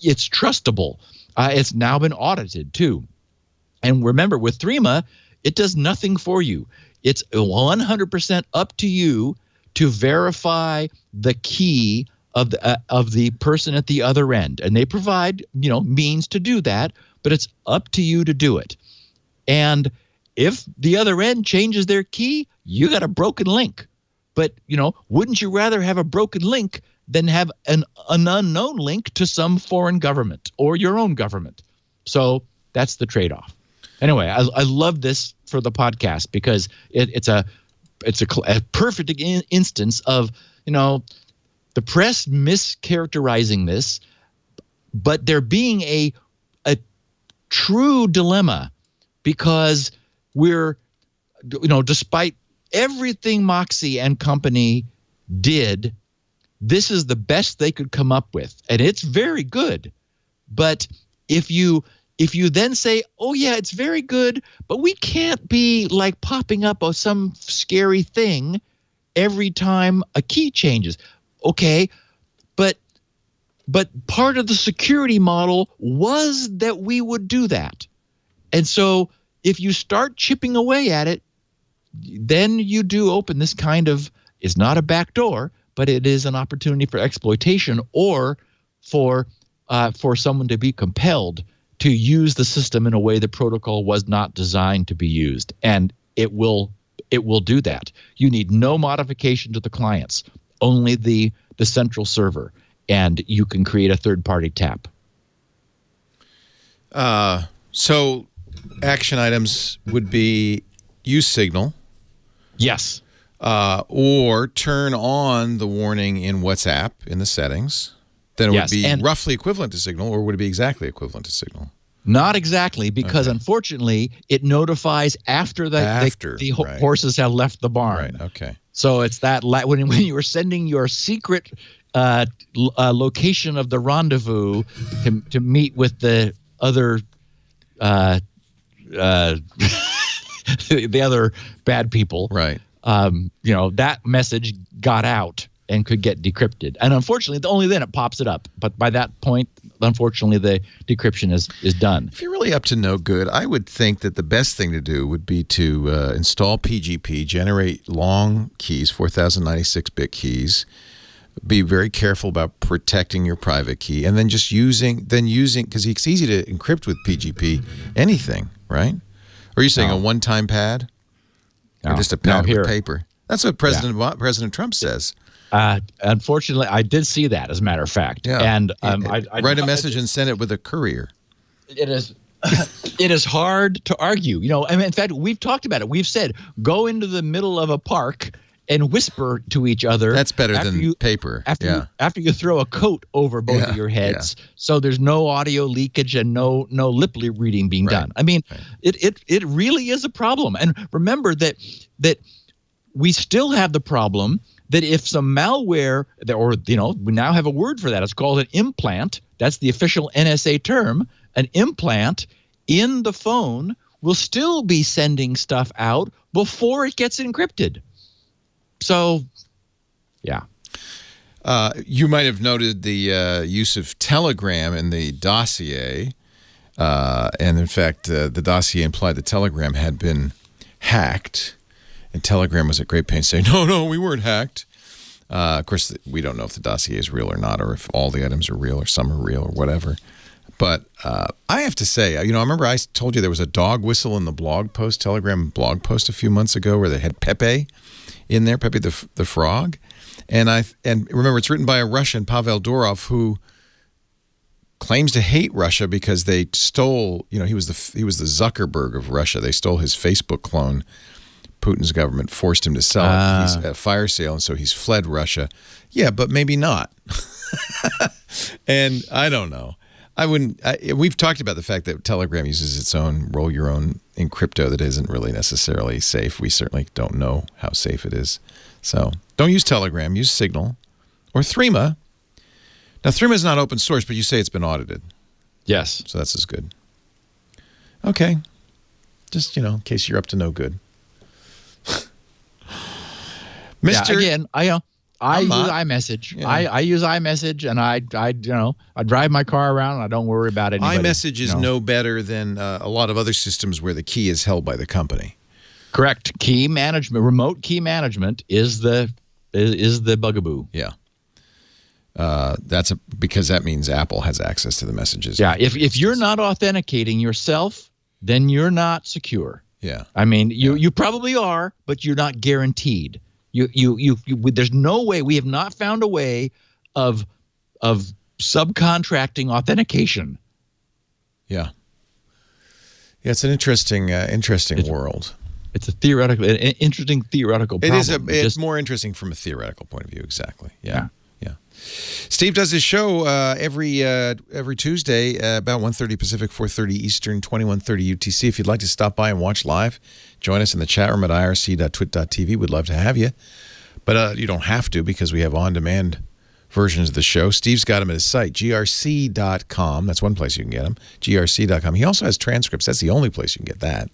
it's trustable. It's now been audited too. And remember, with Threema, it does nothing for you. It's 100% up to you to verify the key of the person at the other end, and they provide means to do that, but it's up to you to do it. And if the other end changes their key, you got a broken link. But wouldn't you rather have a broken link than have an unknown link to some foreign government or your own government? So That's the trade-off. Anyway, I love this for the podcast because it's a perfect instance of, the press mischaracterizing this, but there being a true dilemma because we're, despite everything Moxie and company did, this is the best they could come up with, and it's very good. But if you then say, oh yeah, it's very good, but we can't be like popping up on some scary thing every time a key changes. Okay, but part of the security model was that we would do that. And so if you start chipping away at it, then you do open this kind of, it's not a backdoor, but it is an opportunity for exploitation or for someone to be compelled to use the system in a way the protocol was not designed to be used. And it will do that. You need no modification to the clients, only the central server, and you can create a third-party tap. So action items would be use Signal. Yes. Or turn on the warning in WhatsApp in the settings. Then it would be roughly equivalent to Signal, or would it be exactly equivalent to Signal? Not exactly, because unfortunately, it notifies after the horses have left the barn. Right. Okay. So it's that when you were sending your secret location of the rendezvous to meet with the other the other bad people. Right. That message got out and could get decrypted. And unfortunately, only then it pops it up. But by that point, unfortunately, the decryption is done. If you're really up to no good, I would think that the best thing to do would be to install PGP, generate long keys, 4096-bit keys, be very careful about protecting your private key, and then just using, because it's easy to encrypt with PGP anything, right? Or are you saying a one-time pad? Or just a pad with paper? That's what President Trump says. Unfortunately, I did see that, as a matter of fact. Yeah. And I write a message and send it with a courier. It is hard to argue. In fact, we've talked about it. We've said, go into the middle of a park and whisper to each other. That's better than paper. After you throw a coat over both of your heads, so there's no audio leakage and no lip reading being done. I mean, it really is a problem. And remember that we still have the problem that if some malware, we now have a word for that. It's called an implant. That's the official NSA term. An implant in the phone will still be sending stuff out before it gets encrypted. So, yeah. You might have noted the use of Telegram in the dossier. And in fact, the dossier implied that Telegram had been hacked. And Telegram was at great pains saying, no, we weren't hacked. Of course, we don't know if the dossier is real or not, or if all the items are real or some are real or whatever. But I have to say, I remember I told you there was a dog whistle in the Telegram blog post a few months ago where they had Pepe in there, Pepe the frog. And remember, it's written by a Russian, Pavel Durov, who claims to hate Russia because they stole, he was the Zuckerberg of Russia. They stole his Facebook clone. Putin's government forced him to sell it. He's at a fire sale, and so he's fled Russia. Yeah, but maybe not. And I don't know. We've talked about the fact that Telegram uses its own roll your own encrypto that isn't really necessarily safe. We certainly don't know how safe it is. So don't use Telegram. Use Signal or Threema. Now, Threema is not open source, but you say it's been audited. Yes. So that's as good. Okay. Just, in case you're up to no good. Mr. Yeah, again, I use iMessage. Yeah. I use iMessage, and I drive my car around, and I don't worry about it. iMessage is no better than a lot of other systems where the key is held by the company. Correct. Key management, remote key management is the bugaboo. Yeah. Because that means Apple has access to the messages. Yeah. If you're not authenticating yourself, then you're not secure. Yeah. I mean, you probably are, but you're not guaranteed. There's no way. We have not found a way of subcontracting authentication. Yeah. Yeah, it's an interesting world. It's a theoretical, an interesting theoretical problem. It's more interesting from a theoretical point of view. Exactly. Yeah. Steve does his show every Tuesday about 1:30 Pacific, 4:30 Eastern, 21:30 UTC. If you'd like to stop by and watch live, join us in the chat room at irc.twit.tv. We'd love to have you. But you don't have to, because we have on-demand versions of the show. Steve's got them at his site, grc.com. That's one place you can get them, grc.com. He also has transcripts. That's the only place you can get that.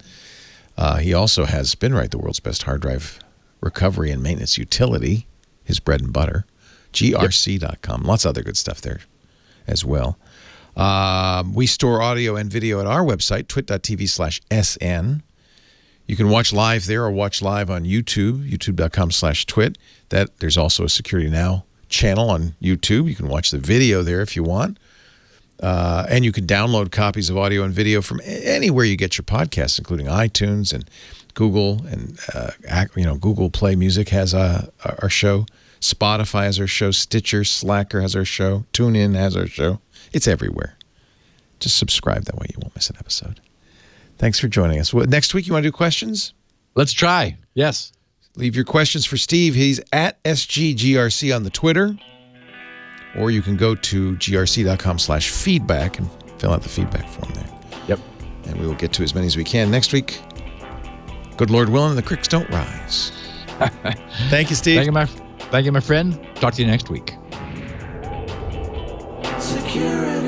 He also has Spinrite, the world's best hard drive recovery and maintenance utility, his bread and butter, grc.com. Lots of other good stuff there as well. We store audio and video at our website, twit.tv/SN. You can watch live there or watch live on YouTube, youtube.com/twit. There's also a Security Now channel on YouTube. You can watch the video there if you want. And you can download copies of audio and video from anywhere you get your podcasts, including iTunes and Google. And Google Play Music has our show. Spotify has our show. Stitcher, Slacker has our show. TuneIn has our show. It's everywhere. Just subscribe. That way you won't miss an episode. Thanks for joining us. Next week, you want to do questions? Let's try. Yes. Leave your questions for Steve. He's at SGGRC on the Twitter. Or you can go to grc.com/feedback and fill out the feedback form there. Yep. And we will get to as many as we can next week. Good Lord willing, the creeks don't rise. Thank you, Steve. Thank you, my friend. Talk to you next week. Security.